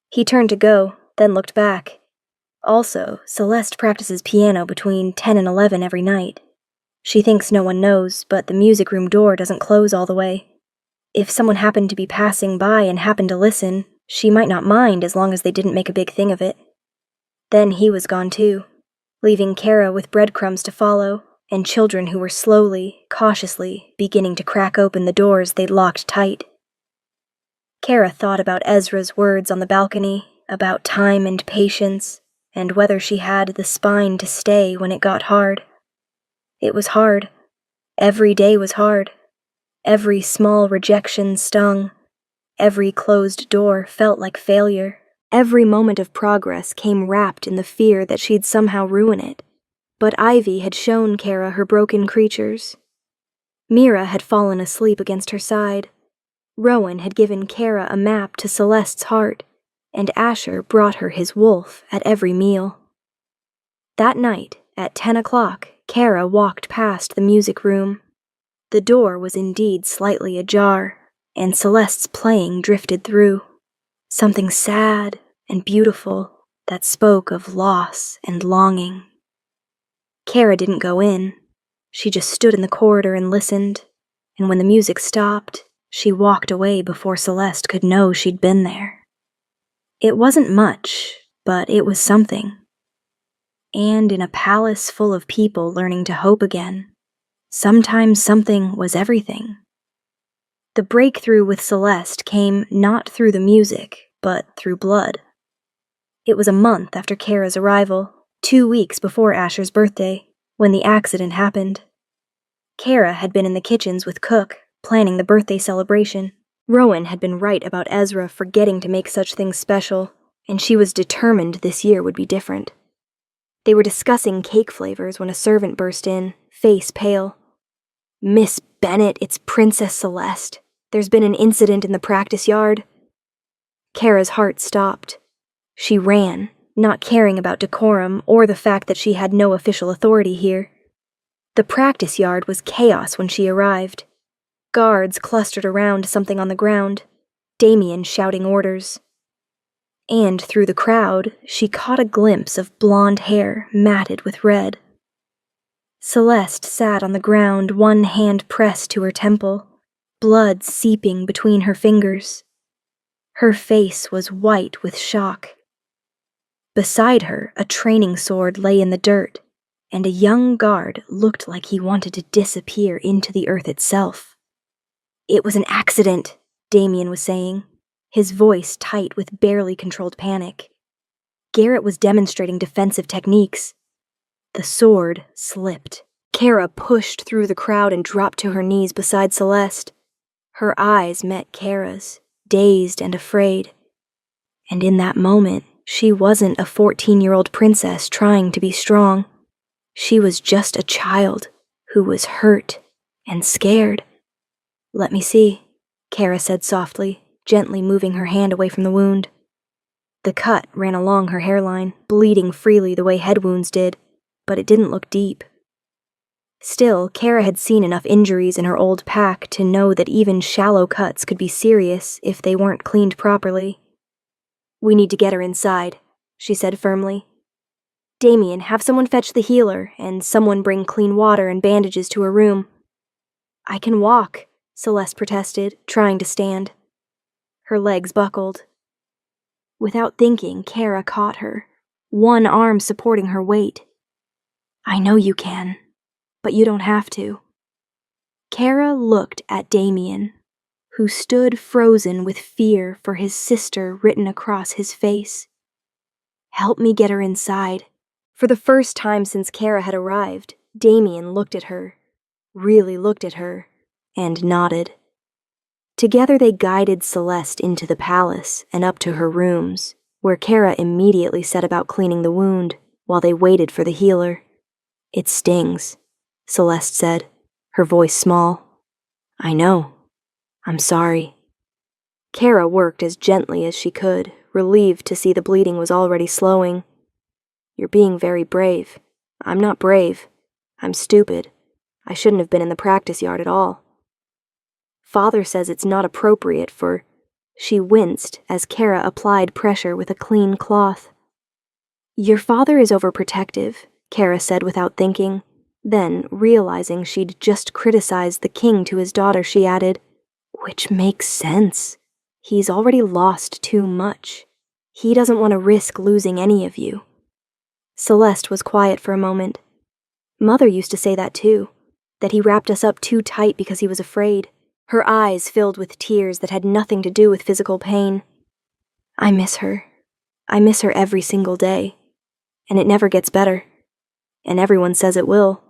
He turned to go, then looked back. Also, Celeste practices piano between 10 and 11 every night. She thinks no one knows, but the music room door doesn't close all the way. If someone happened to be passing by and happened to listen, she might not mind as long as they didn't make a big thing of it. Then he was gone too, leaving Kara with breadcrumbs to follow, and children who were slowly, cautiously, beginning to crack open the doors they'd locked tight. Kara thought about Ezra's words on the balcony, about time and patience, and whether she had the spine to stay when it got hard. It was hard. Every day was hard. Every small rejection stung. Every closed door felt like failure. Every moment of progress came wrapped in the fear that she'd somehow ruin it. But Ivy had shown Kara her broken creatures. Mira had fallen asleep against her side. Rowan had given Kara a map to Celeste's heart, and Asher brought her his wolf at every meal. That night, at 10 o'clock, Kara walked past the music room. The door was indeed slightly ajar, and Celeste's playing drifted through. Something sad and beautiful that spoke of loss and longing. Kara didn't go in. She just stood in the corridor and listened, and when the music stopped, she walked away before Celeste could know she'd been there. It wasn't much, but it was something. And in a palace full of people learning to hope again, sometimes something was everything. The breakthrough with Celeste came not through the music, but through blood. It was a month after Kara's arrival, 2 weeks before Asher's birthday, when the accident happened. Kara had been in the kitchens with Cook, planning the birthday celebration. Rowan had been right about Ezra forgetting to make such things special, and she was determined this year would be different. They were discussing cake flavors when a servant burst in, face pale. "Miss Bennett, it's Princess Celeste. There's been an incident in the practice yard." Kara's heart stopped. She ran, not caring about decorum or the fact that she had no official authority here. The practice yard was chaos when she arrived. Guards clustered around something on the ground, Damien shouting orders. And through the crowd, she caught a glimpse of blonde hair matted with red. Celeste sat on the ground, one hand pressed to her temple, blood seeping between her fingers. Her face was white with shock. Beside her, a training sword lay in the dirt, and a young guard looked like he wanted to disappear into the earth itself. "It was an accident," Damien was saying, his voice tight with barely controlled panic. Garrett was demonstrating defensive techniques. The sword slipped. Kara pushed through the crowd and dropped to her knees beside Celeste. Her eyes met Kara's, dazed and afraid. And in that moment, she wasn't a 14-year-old princess trying to be strong. She was just a child who was hurt and scared. "Let me see," Kara said softly, gently moving her hand away from the wound. The cut ran along her hairline, bleeding freely the way head wounds did, but it didn't look deep. Still, Kara had seen enough injuries in her old pack to know that even shallow cuts could be serious if they weren't cleaned properly. "We need to get her inside," she said firmly. "Damien, have someone fetch the healer, and someone bring clean water and bandages to her room." "I can walk," Celeste protested, trying to stand. Her legs buckled. Without thinking, Kara caught her, one arm supporting her weight. "I know you can, but you don't have to." Kara looked at Damien, who stood frozen with fear for his sister written across his face. "Help me get her inside." For the first time since Kara had arrived, Damien looked at her, really looked at her, and nodded. Together they guided Celeste into the palace and up to her rooms, where Kara immediately set about cleaning the wound while they waited for the healer. "It stings," Celeste said, her voice small. "I know. I'm sorry." Kara worked as gently as she could, relieved to see the bleeding was already slowing. "You're being very brave. I'm not brave. I'm stupid. I shouldn't have been in the practice yard at all. Father says it's not appropriate for—" She winced as Kara applied pressure with a clean cloth. "Your father is overprotective," Kara said without thinking. Then, realizing she'd just criticized the king to his daughter, she added, "Which makes sense. He's already lost too much. He doesn't want to risk losing any of you." Celeste was quiet for a moment. "Mother used to say that too, that he wrapped us up too tight because he was afraid." Her eyes filled with tears that had nothing to do with physical pain. "I miss her. I miss her every single day. And it never gets better. And everyone says it will,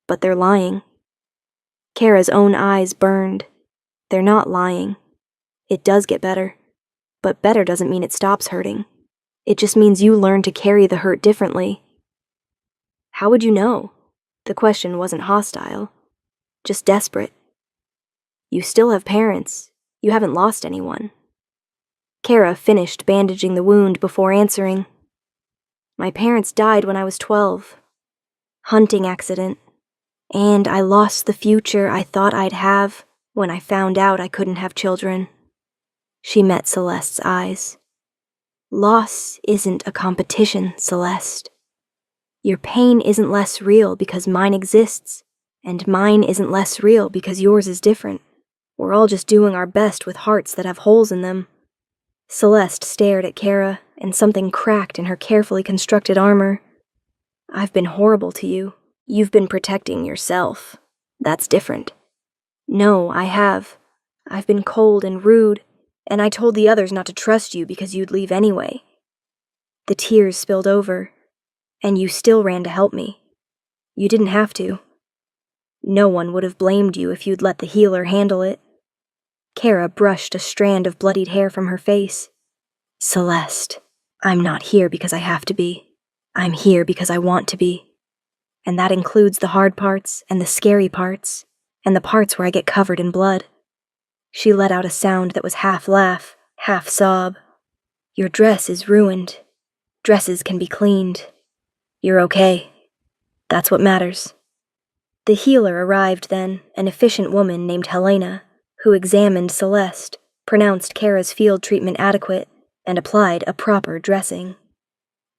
but they're lying." Kara's own eyes burned. "They're not lying. It does get better. But better doesn't mean it stops hurting. It just means you learn to carry the hurt differently." "How would you know?" The question wasn't hostile, just desperate. "You still have parents. You haven't lost anyone." Kara finished bandaging the wound before answering. "My parents died when I was 12. Hunting accident. And I lost the future I thought I'd have when I found out I couldn't have children." She met Celeste's eyes. "Loss isn't a competition, Celeste. Your pain isn't less real because mine exists, and mine isn't less real because yours is different. We're all just doing our best with hearts that have holes in them." Celeste stared at Kara, and something cracked in her carefully constructed armor. "I've been horrible to you. You've been protecting yourself. That's different." "No, I have. I've been cold and rude, and I told the others not to trust you because you'd leave anyway. The tears spilled over, and you still ran to help me. You didn't have to. No one would have blamed you if you'd let the healer handle it. Kara brushed a strand of bloodied hair from her face. Celeste, I'm not here because I have to be. I'm here because I want to be. And that includes the hard parts and the scary parts, and the parts where I get covered in blood. She let out a sound that was half laugh, half sob. Your dress is ruined. Dresses can be cleaned. You're okay. That's what matters. The healer arrived then, an efficient woman named Helena, who examined Celeste, pronounced Kara's field treatment adequate, and applied a proper dressing.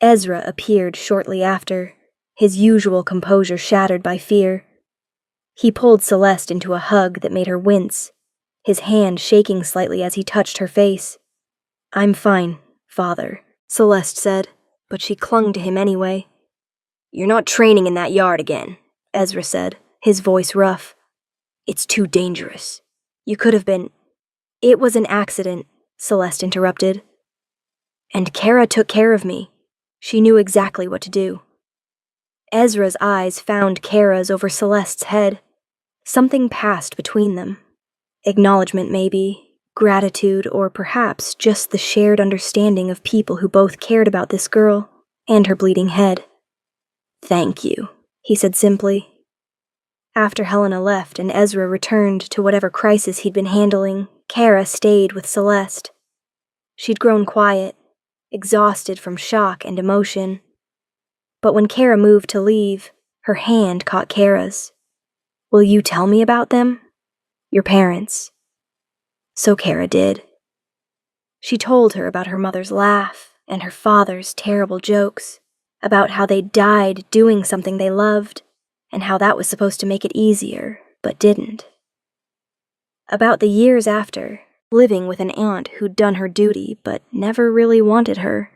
Ezra appeared shortly after, his usual composure shattered by fear. He pulled Celeste into a hug that made her wince, his hand shaking slightly as he touched her face. I'm fine, Father, Celeste said, but she clung to him anyway. You're not training in that yard again, Ezra said, his voice rough. It's too dangerous. You could have been... It was an accident, Celeste interrupted. And Kara took care of me. She knew exactly what to do. Ezra's eyes found Kara's over Celeste's head. Something passed between them. Acknowledgement, maybe, gratitude, or perhaps just the shared understanding of people who both cared about this girl and her bleeding head. Thank you, he said simply. After Helena left and Ezra returned to whatever crisis he'd been handling, Kara stayed with Celeste. She'd grown quiet, exhausted from shock and emotion. But when Kara moved to leave, her hand caught Kara's. Will you tell me about them? Your parents. So Kara did. She told her about her mother's laugh and her father's terrible jokes, about how they died doing something they loved, and how that was supposed to make it easier, but didn't. About the years after, living with an aunt who'd done her duty but never really wanted her.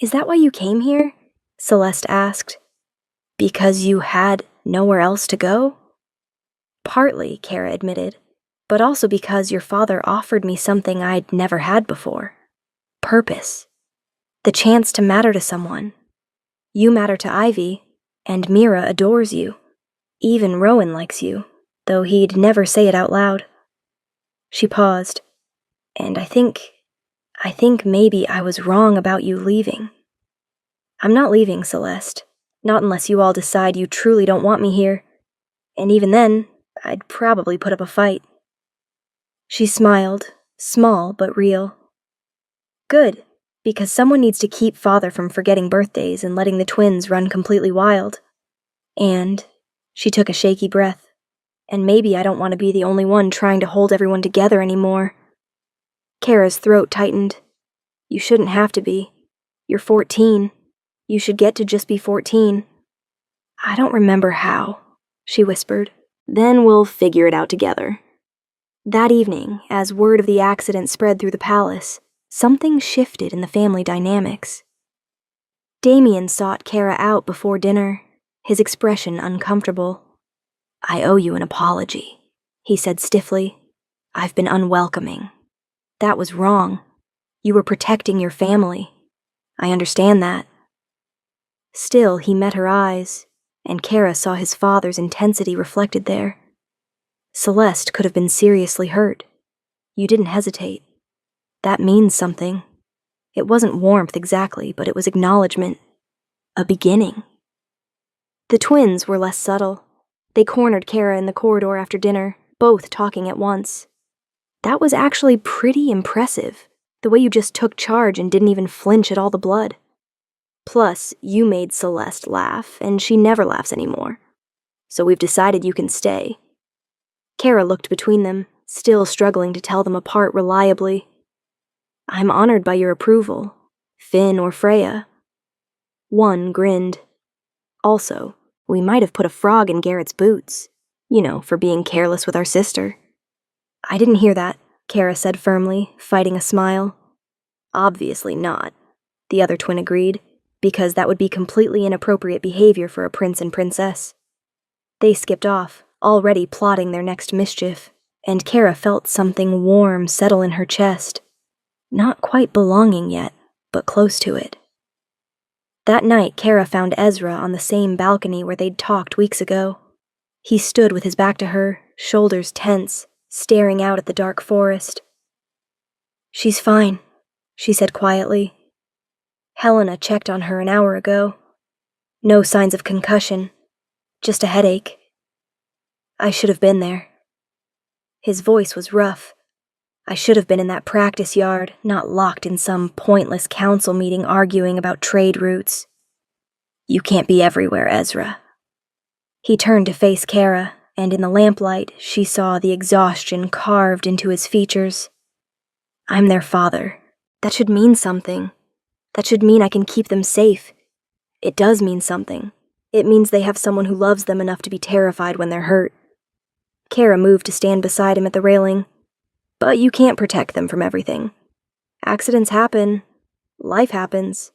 Is that why you came here? Celeste asked. Because you had nowhere else to go? Partly, Kara admitted, but also because your father offered me something I'd never had before. Purpose. The chance to matter to someone. You matter to Ivy, and Mira adores you. Even Rowan likes you, though he'd never say it out loud. She paused. And I think maybe I was wrong about you leaving. I'm not leaving, Celeste. Not unless you all decide you truly don't want me here. And even then, I'd probably put up a fight. She smiled, small but real. Good, because someone needs to keep Father from forgetting birthdays and letting the twins run completely wild. And, she took a shaky breath, and maybe I don't want to be the only one trying to hold everyone together anymore. Kara's throat tightened. You shouldn't have to be. You're 14. You should get to just be 14. I don't remember how, she whispered. Then we'll figure it out together. That evening, as word of the accident spread through the palace, something shifted in the family dynamics. Damien sought Kara out before dinner, his expression uncomfortable. I owe you an apology, he said stiffly. I've been unwelcoming. That was wrong. You were protecting your family. I understand that. Still, he met her eyes, and Kara saw his father's intensity reflected there. Celeste could have been seriously hurt. You didn't hesitate. That means something. It wasn't warmth exactly, but it was acknowledgement. A beginning. The twins were less subtle. They cornered Kara in the corridor after dinner, both talking at once. That was actually pretty impressive, the way you just took charge and didn't even flinch at all the blood. Plus, you made Celeste laugh, and she never laughs anymore. So we've decided you can stay. Kara looked between them, still struggling to tell them apart reliably. I'm honored by your approval, Finn or Freya. One grinned. Also, we might have put a frog in Garrett's boots, for being careless with our sister. I didn't hear that, Kara said firmly, fighting a smile. Obviously not, the other twin agreed, because that would be completely inappropriate behavior for a prince and princess. They skipped off, already plotting their next mischief. and Kara felt something warm settle in her chest. Not quite belonging yet, but close to it. That night, Kara found Ezra on the same balcony where they'd talked weeks ago. He stood with his back to her, shoulders tense, staring out at the dark forest. "She's fine," she said quietly. "Helena checked on her an hour ago. No signs of concussion, just a headache. I should have been there." His voice was rough. I should have been in that practice yard, not locked in some pointless council meeting arguing about trade routes. "You can't be everywhere, Ezra." He turned to face Kara, and in the lamplight, she saw the exhaustion carved into his features. "I'm their father. That should mean something. That should mean I can keep them safe. It does mean something. It means they have someone who loves them enough to be terrified when they're hurt." Kara moved to stand beside him at the railing. "But you can't protect them from everything. Accidents happen. Life happens.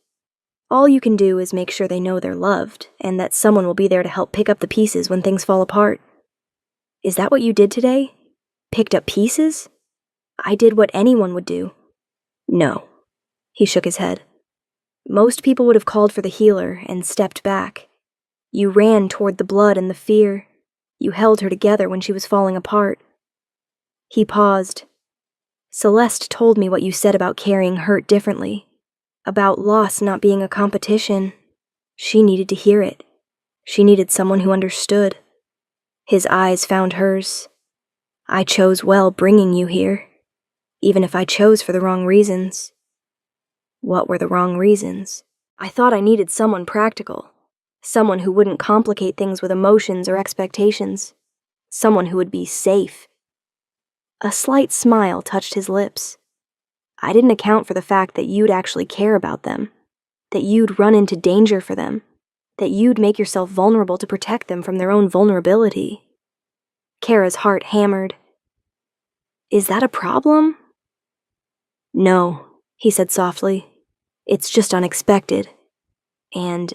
All you can do is make sure they know they're loved, and that someone will be there to help pick up the pieces when things fall apart." "Is that what you did today? Picked up pieces?" "I did what anyone would do." "No." He shook his head. "Most people would have called for the healer and stepped back. You ran toward the blood and the fear. You held her together when she was falling apart." He paused. "Celeste told me what you said about carrying hurt differently. About loss not being a competition. She needed to hear it. She needed someone who understood." His eyes found hers. "I chose well bringing you here, even if I chose for the wrong reasons." "What were the wrong reasons?" "I thought I needed someone practical. Someone who wouldn't complicate things with emotions or expectations. Someone who would be safe." A slight smile touched his lips. "I didn't account for the fact that you'd actually care about them, that you'd run into danger for them, that you'd make yourself vulnerable to protect them from their own vulnerability." Kara's heart hammered. "Is that a problem?" "No," he said softly. "It's just unexpected. And..."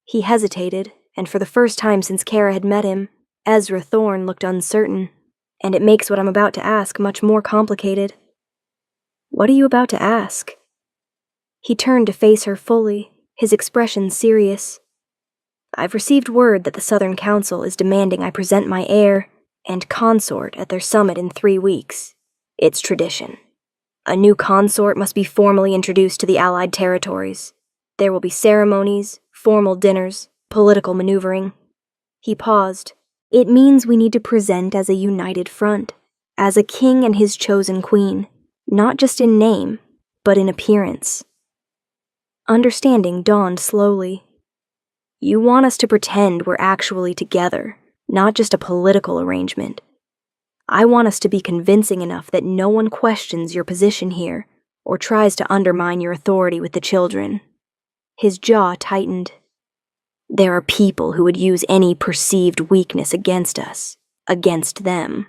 He hesitated, and for the first time since Kara had met him, Ezra Thorne looked uncertain, and it makes what I'm about to ask much more complicated. "What are you about to ask?" He turned to face her fully, his expression serious. "I've received word that the Southern Council is demanding I present my heir and consort at their summit in 3 weeks. It's tradition. A new consort must be formally introduced to the Allied territories. There will be ceremonies, formal dinners, political maneuvering." He paused. "It means we need to present as a united front, as a king and his chosen queen, not just in name, but in appearance." Understanding dawned slowly. "You want us to pretend we're actually together, not just a political arrangement. I want us to be convincing enough that no one questions your position here, or tries to undermine your authority with the children." His jaw tightened. "There are people who would use any perceived weakness against us, against them.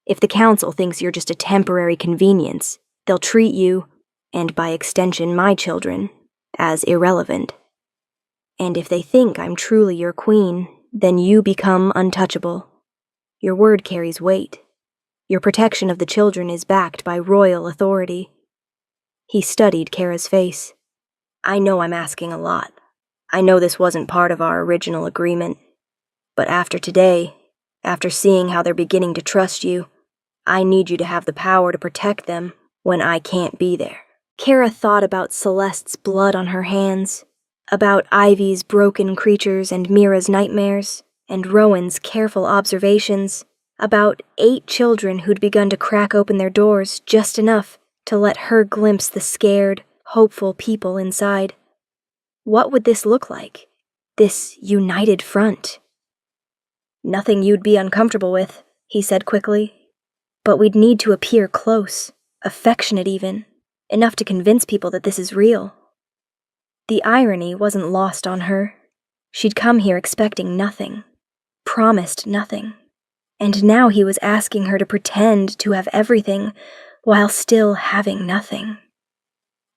If the council thinks you're just a temporary convenience, they'll treat you, and by extension my children, as irrelevant. And if they think I'm truly your queen, then you become untouchable. Your word carries weight. Your protection of the children is backed by royal authority." He studied Kara's face. "I know I'm asking a lot. I know this wasn't part of our original agreement. But after today, after seeing how they're beginning to trust you, I need you to have the power to protect them when I can't be there." Kara thought about Celeste's blood on her hands, about Ivy's broken creatures and Mira's nightmares, and Rowan's careful observations, about 8 children who'd begun to crack open their doors just enough to let her glimpse the scared, hopeful people inside. What would this look like? This united front? "Nothing you'd be uncomfortable with," he said quickly. "But we'd need to appear close, affectionate even, enough to convince people that this is real." The irony wasn't lost on her. She'd come here expecting nothing, promised nothing, and now he was asking her to pretend to have everything while still having nothing.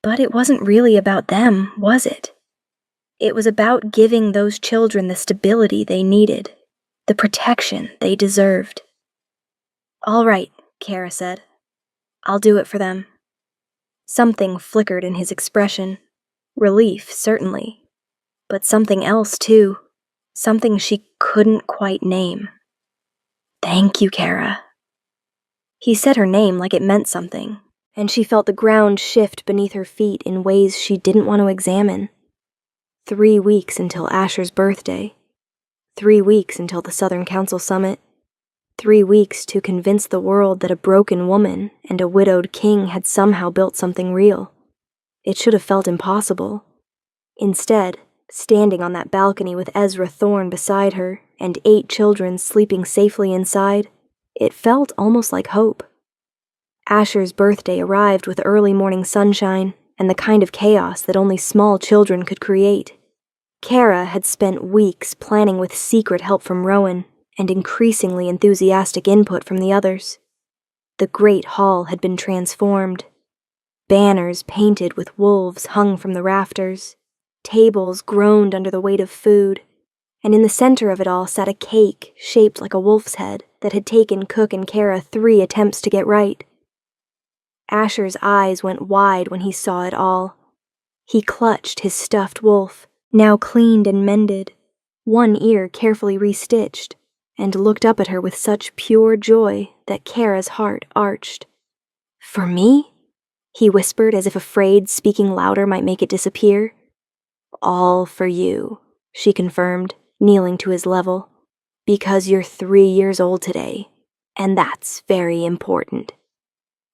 But it wasn't really about them, was it? It was about giving those children the stability they needed, the protection they deserved. "All right," Kara said. "I'll do it for them." Something flickered in his expression. Relief, certainly. But something else, too. Something she couldn't quite name. "Thank you, Kara." He said her name like it meant something, and she felt the ground shift beneath her feet in ways she didn't want to examine. 3 weeks until Asher's birthday. 3 weeks until the Southern Council Summit. 3 weeks to convince the world that a broken woman and a widowed king had somehow built something real. It should have felt impossible. Instead, standing on that balcony with Ezra Thorne beside her and 8 children sleeping safely inside, it felt almost like hope. Asher's birthday arrived with early morning sunshine and the kind of chaos that only small children could create. Kara had spent weeks planning with secret help from Rowan and increasingly enthusiastic input from the others. The great hall had been transformed. Banners painted with wolves hung from the rafters. Tables groaned under the weight of food, and in the center of it all sat a cake shaped like a wolf's head that had taken Cook and Kara 3 attempts to get right. Asher's eyes went wide when he saw it all. He clutched his stuffed wolf, now cleaned and mended, one ear carefully restitched, and looked up at her with such pure joy that Kara's heart arched. "For me?" he whispered, as if afraid speaking louder might make it disappear. "All for you," she confirmed, kneeling to his level. "Because you're 3 years old today, and that's very important."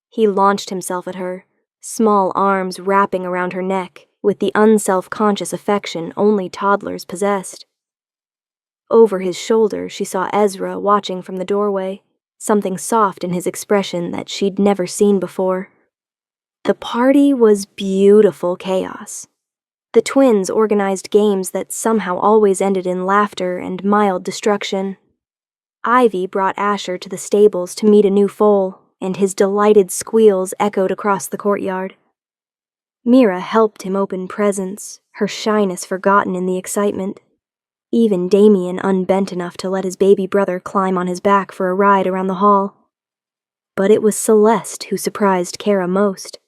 He launched himself at her, small arms wrapping around her neck, with the unself-conscious affection only toddlers possessed. Over his shoulder, she saw Ezra watching from the doorway, something soft in his expression that she'd never seen before. The party was beautiful chaos. The twins organized games that somehow always ended in laughter and mild destruction. Ivy brought Asher to the stables to meet a new foal, and his delighted squeals echoed across the courtyard. Mira helped him open presents, her shyness forgotten in the excitement. Even Damien unbent enough to let his baby brother climb on his back for a ride around the hall. But it was Celeste who surprised Kara most.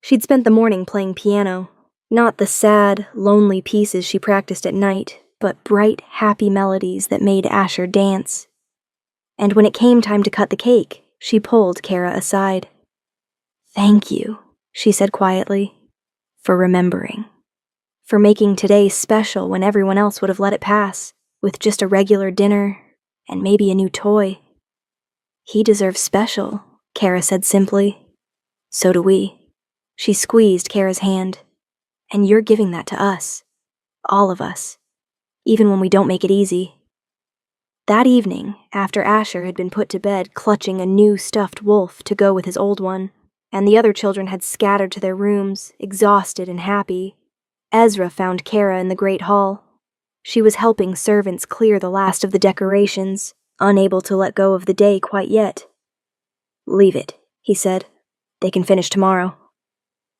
She'd spent the morning playing piano, not the sad, lonely pieces she practiced at night, but bright, happy melodies that made Asher dance. And when it came time to cut the cake, she pulled Kara aside. "Thank you," she said quietly, "for remembering. For making today special when everyone else would have let it pass, with just a regular dinner and maybe a new toy." "He deserves special," Kara said simply. "So do we." She squeezed Kara's hand. "And you're giving that to us. All of us. Even when we don't make it easy." That evening, after Asher had been put to bed clutching a new stuffed wolf to go with his old one, and the other children had scattered to their rooms, exhausted and happy, Ezra found Kara in the great hall. She was helping servants clear the last of the decorations, unable to let go of the day quite yet. "Leave it," he said. "They can finish tomorrow."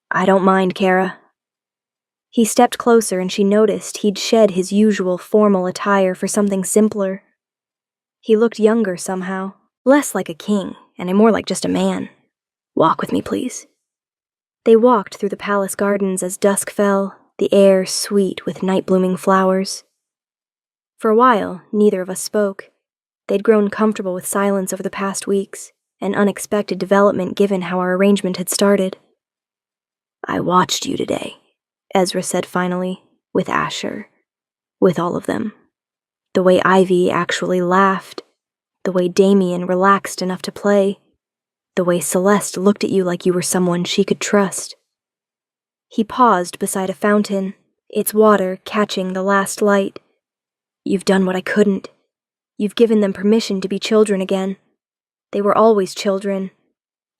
"I don't mind, Kara." He stepped closer and she noticed he'd shed his usual formal attire for something simpler. He looked younger somehow, less like a king and more like just a man. "Walk with me, please." They walked through the palace gardens as dusk fell, the air sweet with night-blooming flowers. For a while, neither of us spoke. They'd grown comfortable with silence over the past weeks, an unexpected development given how our arrangement had started. "I watched you today," Ezra said finally, "with Asher, with all of them. The way Ivy actually laughed, the way Damien relaxed enough to play, the way Celeste looked at you like you were someone she could trust." He paused beside a fountain, its water catching the last light. "You've done what I couldn't. You've given them permission to be children again. They were always children.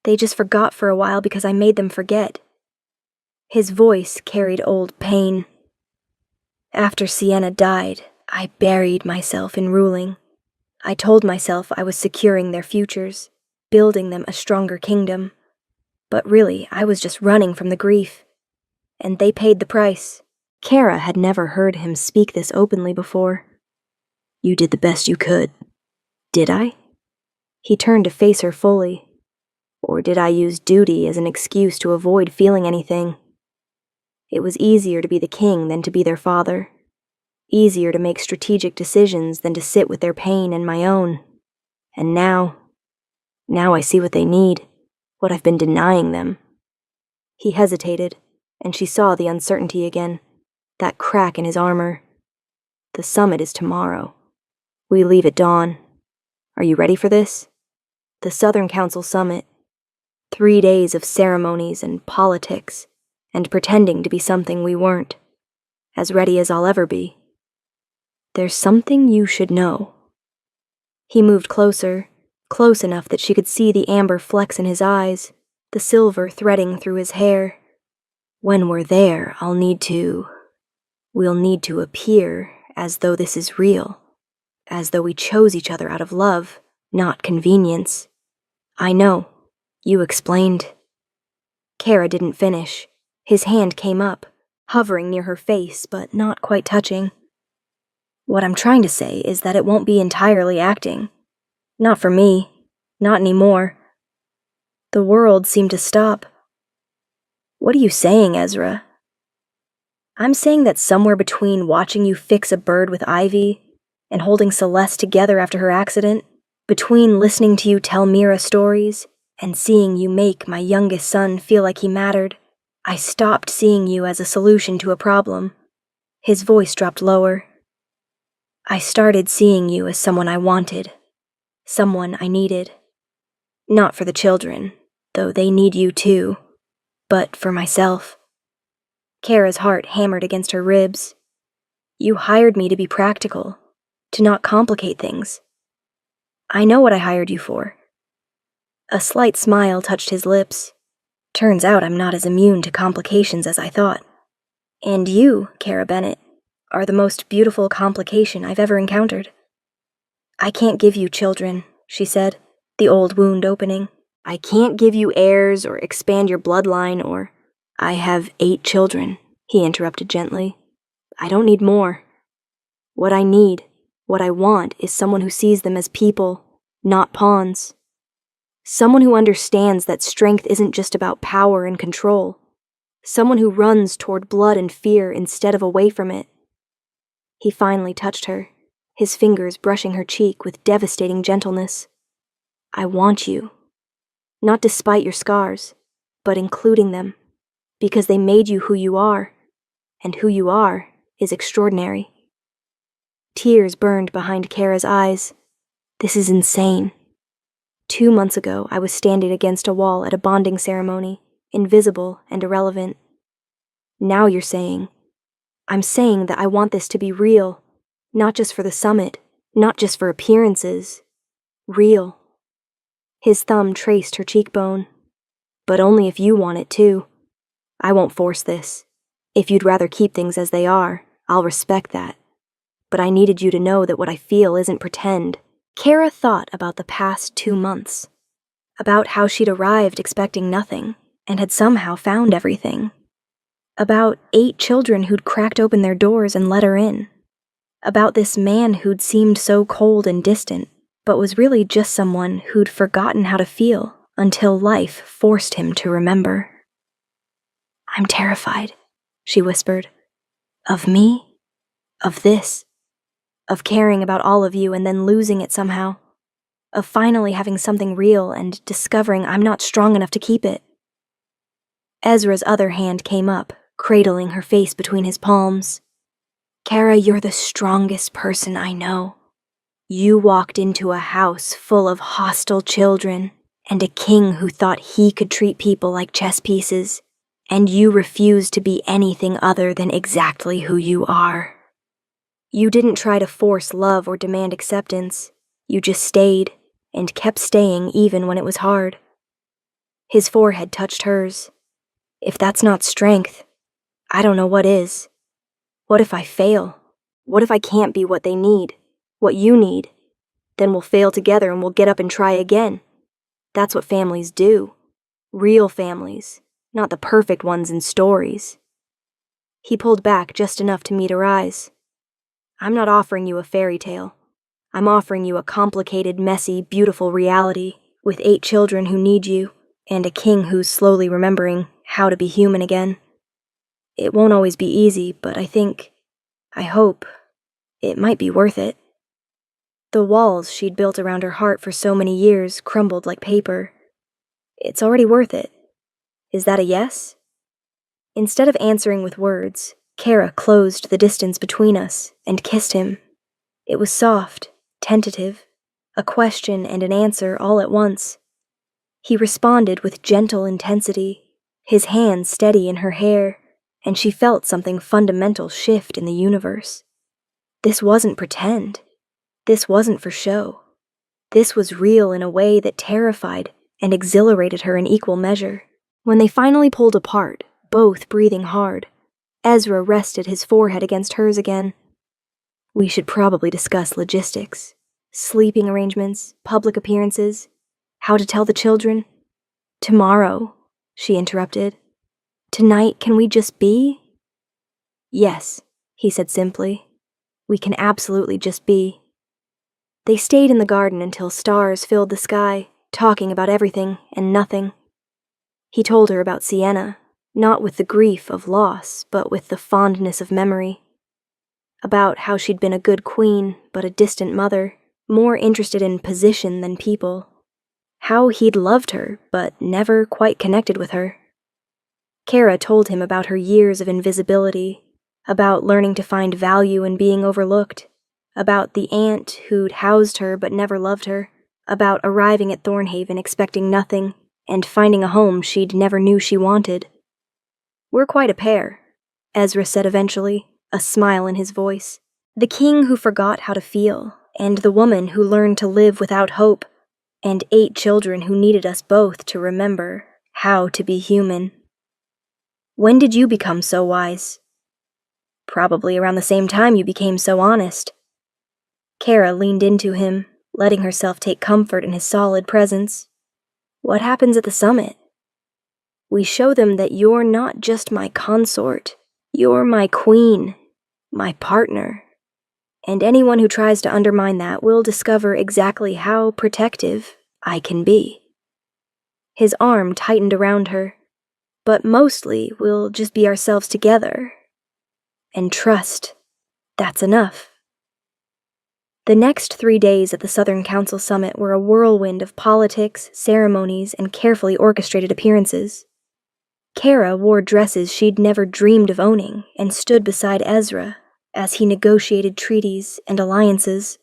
They just forgot for a while because I made them forget." His voice carried old pain. "After Sienna died, I buried myself in ruling. I told myself I was securing their futures, building them a stronger kingdom. But really, I was just running from the grief. And they paid the price." Kara had never heard him speak this openly before. "You did the best you could." "Did I?" He turned to face her fully. Or did I use duty as an excuse to avoid feeling anything? It was easier to be the king than to be their father. Easier to make strategic decisions than to sit with their pain and my own. And now I see what they need, what I've been denying them. He hesitated, and she saw the uncertainty again, that crack in his armor. The summit is tomorrow. We leave at dawn. Are you ready for this? The Southern Council Summit. 3 days of ceremonies and politics, and pretending to be something we weren't. As ready as I'll ever be. There's something you should know. He moved closer, close enough that she could see the amber flecks in his eyes, the silver threading through his hair. When we're there, we'll need to appear as though this is real, as though we chose each other out of love, not convenience. I know. You explained. Kara didn't finish. His hand came up, hovering near her face, but not quite touching. What I'm trying to say is that it won't be entirely acting. Not for me. Not anymore. The world seemed to stop. What are you saying, Ezra? I'm saying that somewhere between watching you fix a bird with Ivy and holding Celeste together after her accident, between listening to you tell Mira stories and seeing you make my youngest son feel like he mattered, I stopped seeing you as a solution to a problem. His voice dropped lower. I started seeing you as someone I wanted, someone I needed. Not for the children, though they need you too, but for myself. Kara's heart hammered against her ribs. You hired me to be practical, to not complicate things. I know what I hired you for. A slight smile touched his lips. Turns out I'm not as immune to complications as I thought. And you, Kara Bennett, are the most beautiful complication I've ever encountered. I can't give you children, she said, the old wound opening. I can't give you heirs or expand your bloodline or... I have 8 children, he interrupted gently. I don't need more. What I need, what I want, is someone who sees them as people, not pawns. Someone who understands that strength isn't just about power and control. Someone who runs toward blood and fear instead of away from it. He finally touched her, his fingers brushing her cheek with devastating gentleness. I want you. Not despite your scars, but including them, because they made you who you are, and who you are is extraordinary. Tears burned behind Kara's eyes. This is insane. 2 months ago, I was standing against a wall at a bonding ceremony, invisible and irrelevant. Now you're saying, I'm saying that I want this to be real, not just for the summit, not just for appearances. Real. His thumb traced her cheekbone. But only if you want it too. I won't force this. If you'd rather keep things as they are, I'll respect that. But I needed you to know that what I feel isn't pretend. Kara thought about the past 2 months. About how she'd arrived expecting nothing, and had somehow found everything. About 8 children who'd cracked open their doors and let her in. About this man who'd seemed so cold and distant, but was really just someone who'd forgotten how to feel until life forced him to remember. I'm terrified, she whispered. Of me? Of this? Of caring about all of you and then losing it somehow. Of finally having something real and discovering I'm not strong enough to keep it. Ezra's other hand came up, cradling her face between his palms. Kara, you're the strongest person I know. You walked into a house full of hostile children and a king who thought he could treat people like chess pieces, and you refused to be anything other than exactly who you are. You didn't try to force love or demand acceptance. You just stayed, and kept staying even when it was hard. His forehead touched hers. If that's not strength, I don't know what is. What if I fail? What if I can't be what they need, what you need? Then we'll fail together and we'll get up and try again. That's what families do. Real families, not the perfect ones in stories. He pulled back just enough to meet her eyes. I'm not offering you a fairy tale. I'm offering you a complicated, messy, beautiful reality with 8 children who need you, and a king who's slowly remembering how to be human again. It won't always be easy, but I hope, it might be worth it. The walls she'd built around her heart for so many years crumbled like paper. It's already worth it. Is that a yes? Instead of answering with words, Kara closed the distance between us and kissed him. It was soft, tentative, a question and an answer all at once. He responded with gentle intensity, his hand steady in her hair, and she felt something fundamental shift in the universe. This wasn't pretend. This wasn't for show. This was real in a way that terrified and exhilarated her in equal measure. When they finally pulled apart, both breathing hard, Ezra rested his forehead against hers again. We should probably discuss logistics, sleeping arrangements, public appearances, how to tell the children. Tomorrow, she interrupted. Tonight, can we just be? Yes, he said simply. We can absolutely just be. They stayed in the garden until stars filled the sky, talking about everything and nothing. He told her about Sienna, not with the grief of loss, but with the fondness of memory. About how she'd been a good queen, but a distant mother, more interested in position than people. How he'd loved her, but never quite connected with her. Kara told him about her years of invisibility, about learning to find value in being overlooked, about the aunt who'd housed her but never loved her, about arriving at Thornhaven expecting nothing, and finding a home she'd never knew she wanted. We're quite a pair, Ezra said eventually, a smile in his voice. The king who forgot how to feel, and the woman who learned to live without hope, and 8 children who needed us both to remember how to be human. When did you become so wise? Probably around the same time you became so honest. Kara leaned into him, letting herself take comfort in his solid presence. What happens at the summit? We show them that you're not just my consort. You're my queen, my partner. And anyone who tries to undermine that will discover exactly how protective I can be. His arm tightened around her, but mostly we'll just be ourselves together. And trust, that's enough. The next 3 days at the Southern Council Summit were a whirlwind of politics, ceremonies, and carefully orchestrated appearances. Kara wore dresses she'd never dreamed of owning and stood beside Ezra as he negotiated treaties and alliances.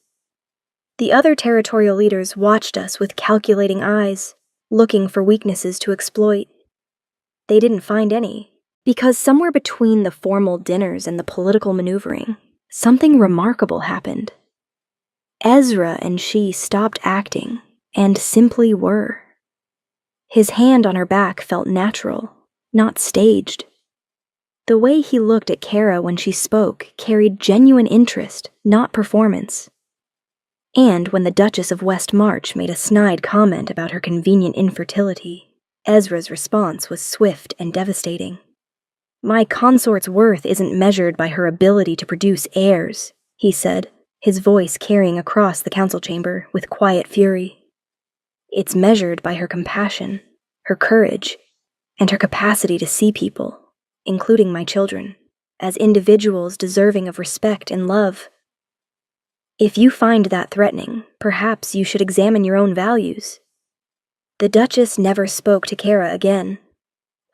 The other territorial leaders watched us with calculating eyes, looking for weaknesses to exploit. They didn't find any, because somewhere between the formal dinners and the political maneuvering, something remarkable happened. Ezra and she stopped acting, and simply were. His hand on her back felt natural, not staged. The way he looked at Kara when she spoke carried genuine interest, not performance. And when the Duchess of West March made a snide comment about her convenient infertility, Ezra's response was swift and devastating. My consort's worth isn't measured by her ability to produce heirs, he said, his voice carrying across the council chamber with quiet fury. It's measured by her compassion, her courage, and her capacity to see people, including my children, as individuals deserving of respect and love. If you find that threatening, perhaps you should examine your own values. The Duchess never spoke to Kara again.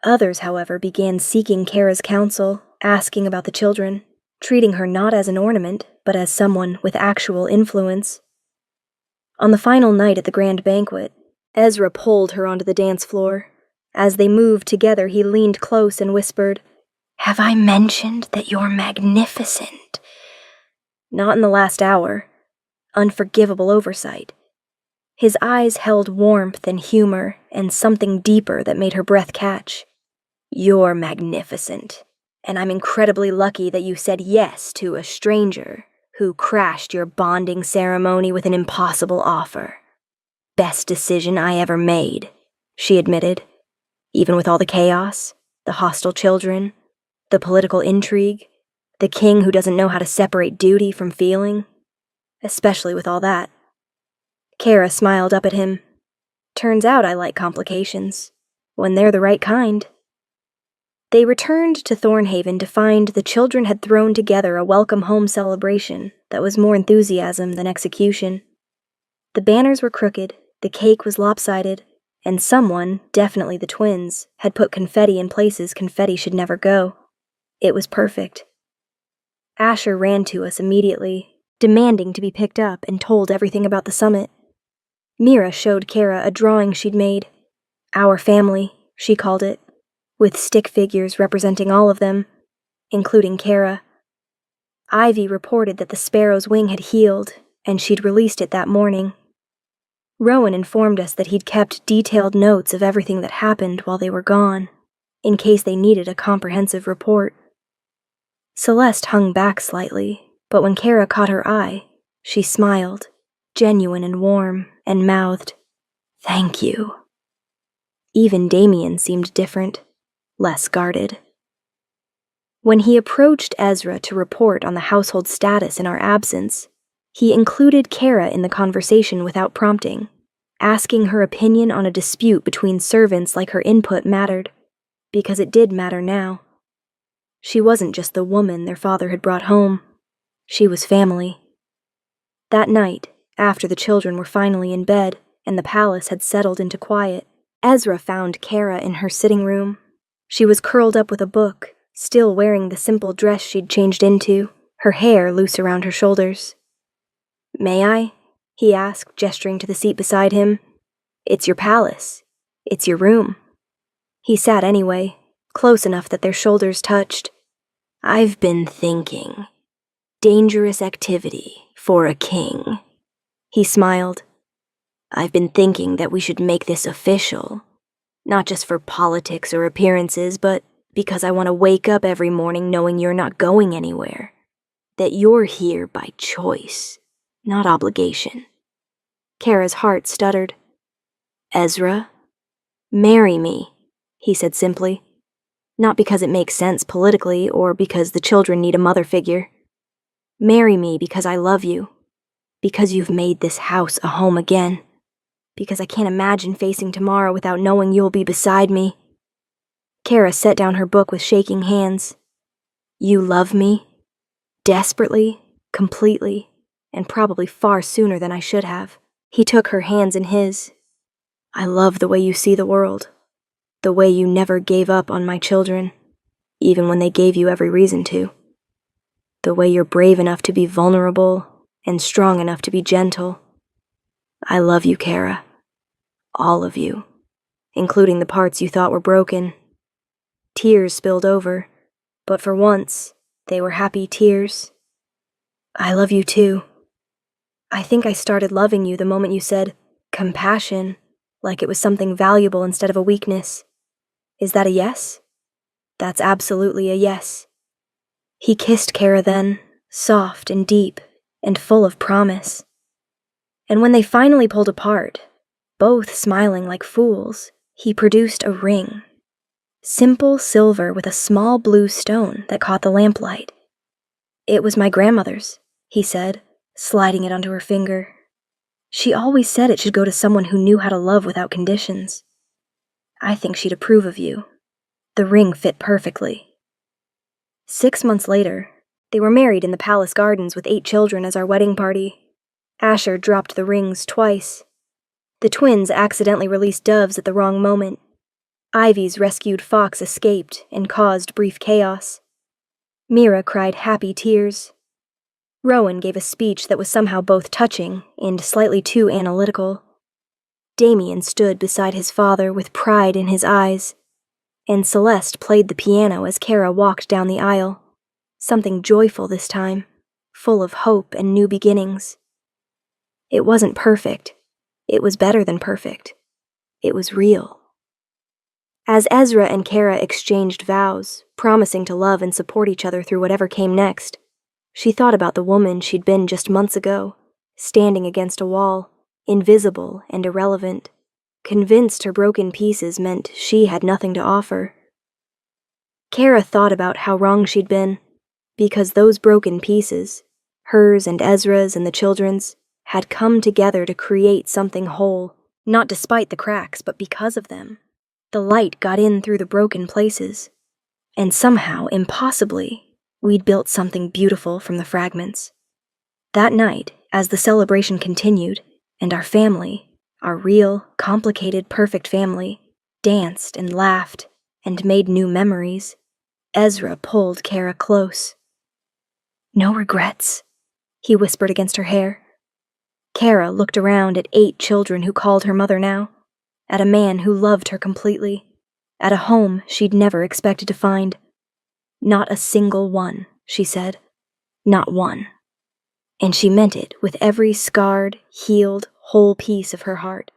Others, however, began seeking Kara's counsel, asking about the children, treating her not as an ornament, but as someone with actual influence. On the final night at the grand banquet, Ezra pulled her onto the dance floor. As they moved together, he leaned close and whispered, "Have I mentioned that you're magnificent?" Not in the last hour. Unforgivable oversight. His eyes held warmth and humor and something deeper that made her breath catch. You're magnificent, and I'm incredibly lucky that you said yes to a stranger who crashed your bonding ceremony with an impossible offer. Best decision I ever made, she admitted. Even with all the chaos, the hostile children, the political intrigue, the king who doesn't know how to separate duty from feeling, especially with all that. Kara smiled up at him. Turns out I like complications. When they're the right kind. They returned to Thornhaven to find the children had thrown together a welcome home celebration that was more enthusiasm than execution. The banners were crooked, the cake was lopsided, and someone, definitely the twins, had put confetti in places confetti should never go. It was perfect. Asher ran to us immediately, demanding to be picked up and told everything about the summit. Mira showed Kara a drawing she'd made. Our family, she called it, with stick figures representing all of them, including Kara. Ivy reported that the sparrow's wing had healed, and she'd released it that morning. Rowan informed us that he'd kept detailed notes of everything that happened while they were gone, in case they needed a comprehensive report. Celeste hung back slightly, but when Kara caught her eye, she smiled, genuine and warm, and mouthed, "Thank you." Even Damien seemed different, less guarded. When he approached Ezra to report on the household status in our absence, he included Kara in the conversation without prompting, asking her opinion on a dispute between servants like her input mattered, because it did matter now. She wasn't just the woman their father had brought home. She was family. That night, after the children were finally in bed and the palace had settled into quiet, Ezra found Kara in her sitting room. She was curled up with a book, still wearing the simple dress she'd changed into, her hair loose around her shoulders. "May I?" he asked, gesturing to the seat beside him. "It's your palace. It's your room." He sat anyway, close enough that their shoulders touched. "I've been thinking. Dangerous activity for a king." He smiled. "I've been thinking that we should make this official. Not just for politics or appearances, but because I want to wake up every morning knowing you're not going anywhere. That you're here by choice, not obligation." Kara's heart stuttered. "Ezra, marry me," he said simply. "Not because it makes sense politically or because the children need a mother figure. Marry me because I love you. Because you've made this house a home again. Because I can't imagine facing tomorrow without knowing you'll be beside me." Kara set down her book with shaking hands. "You love me? Desperately, completely, and probably far sooner than I should have." He took her hands in his. "I love the way you see the world. The way you never gave up on my children, even when they gave you every reason to. The way you're brave enough to be vulnerable and strong enough to be gentle. I love you, Kara. All of you, including the parts you thought were broken." Tears spilled over, but for once, they were happy tears. "I love you too. I think I started loving you the moment you said, 'compassion,' like it was something valuable instead of a weakness. Is that a yes?" "That's absolutely a yes." He kissed Kara then, soft and deep, and full of promise. And when they finally pulled apart, both smiling like fools, he produced a ring. Simple silver with a small blue stone that caught the lamplight. "It was my grandmother's," he said, sliding it onto her finger. "She always said it should go to someone who knew how to love without conditions. I think she'd approve of you." The ring fit perfectly. 6 months later, they were married in the palace gardens with 8 children as our wedding party. Asher dropped the rings twice. The twins accidentally released doves at the wrong moment. Ivy's rescued fox escaped and caused brief chaos. Mira cried happy tears. Rowan gave a speech that was somehow both touching and slightly too analytical. Damien stood beside his father with pride in his eyes, and Celeste played the piano as Kara walked down the aisle, something joyful this time, full of hope and new beginnings. It wasn't perfect. It was better than perfect. It was real. As Ezra and Kara exchanged vows, promising to love and support each other through whatever came next, she thought about the woman she'd been just months ago, standing against a wall, invisible and irrelevant, convinced her broken pieces meant she had nothing to offer. Kara thought about how wrong she'd been, because those broken pieces, hers and Ezra's and the children's, had come together to create something whole, not despite the cracks, but because of them. The light got in through the broken places, and somehow, impossibly, we'd built something beautiful from the fragments. That night, as the celebration continued, and our family, our real, complicated, perfect family, danced and laughed and made new memories, Ezra pulled Kara close. "No regrets," he whispered against her hair. Kara looked around at 8 children who called her mother now, at a man who loved her completely, at a home she'd never expected to find. "Not a single one," she said. "Not one." And she meant it with every scarred, healed, whole piece of her heart.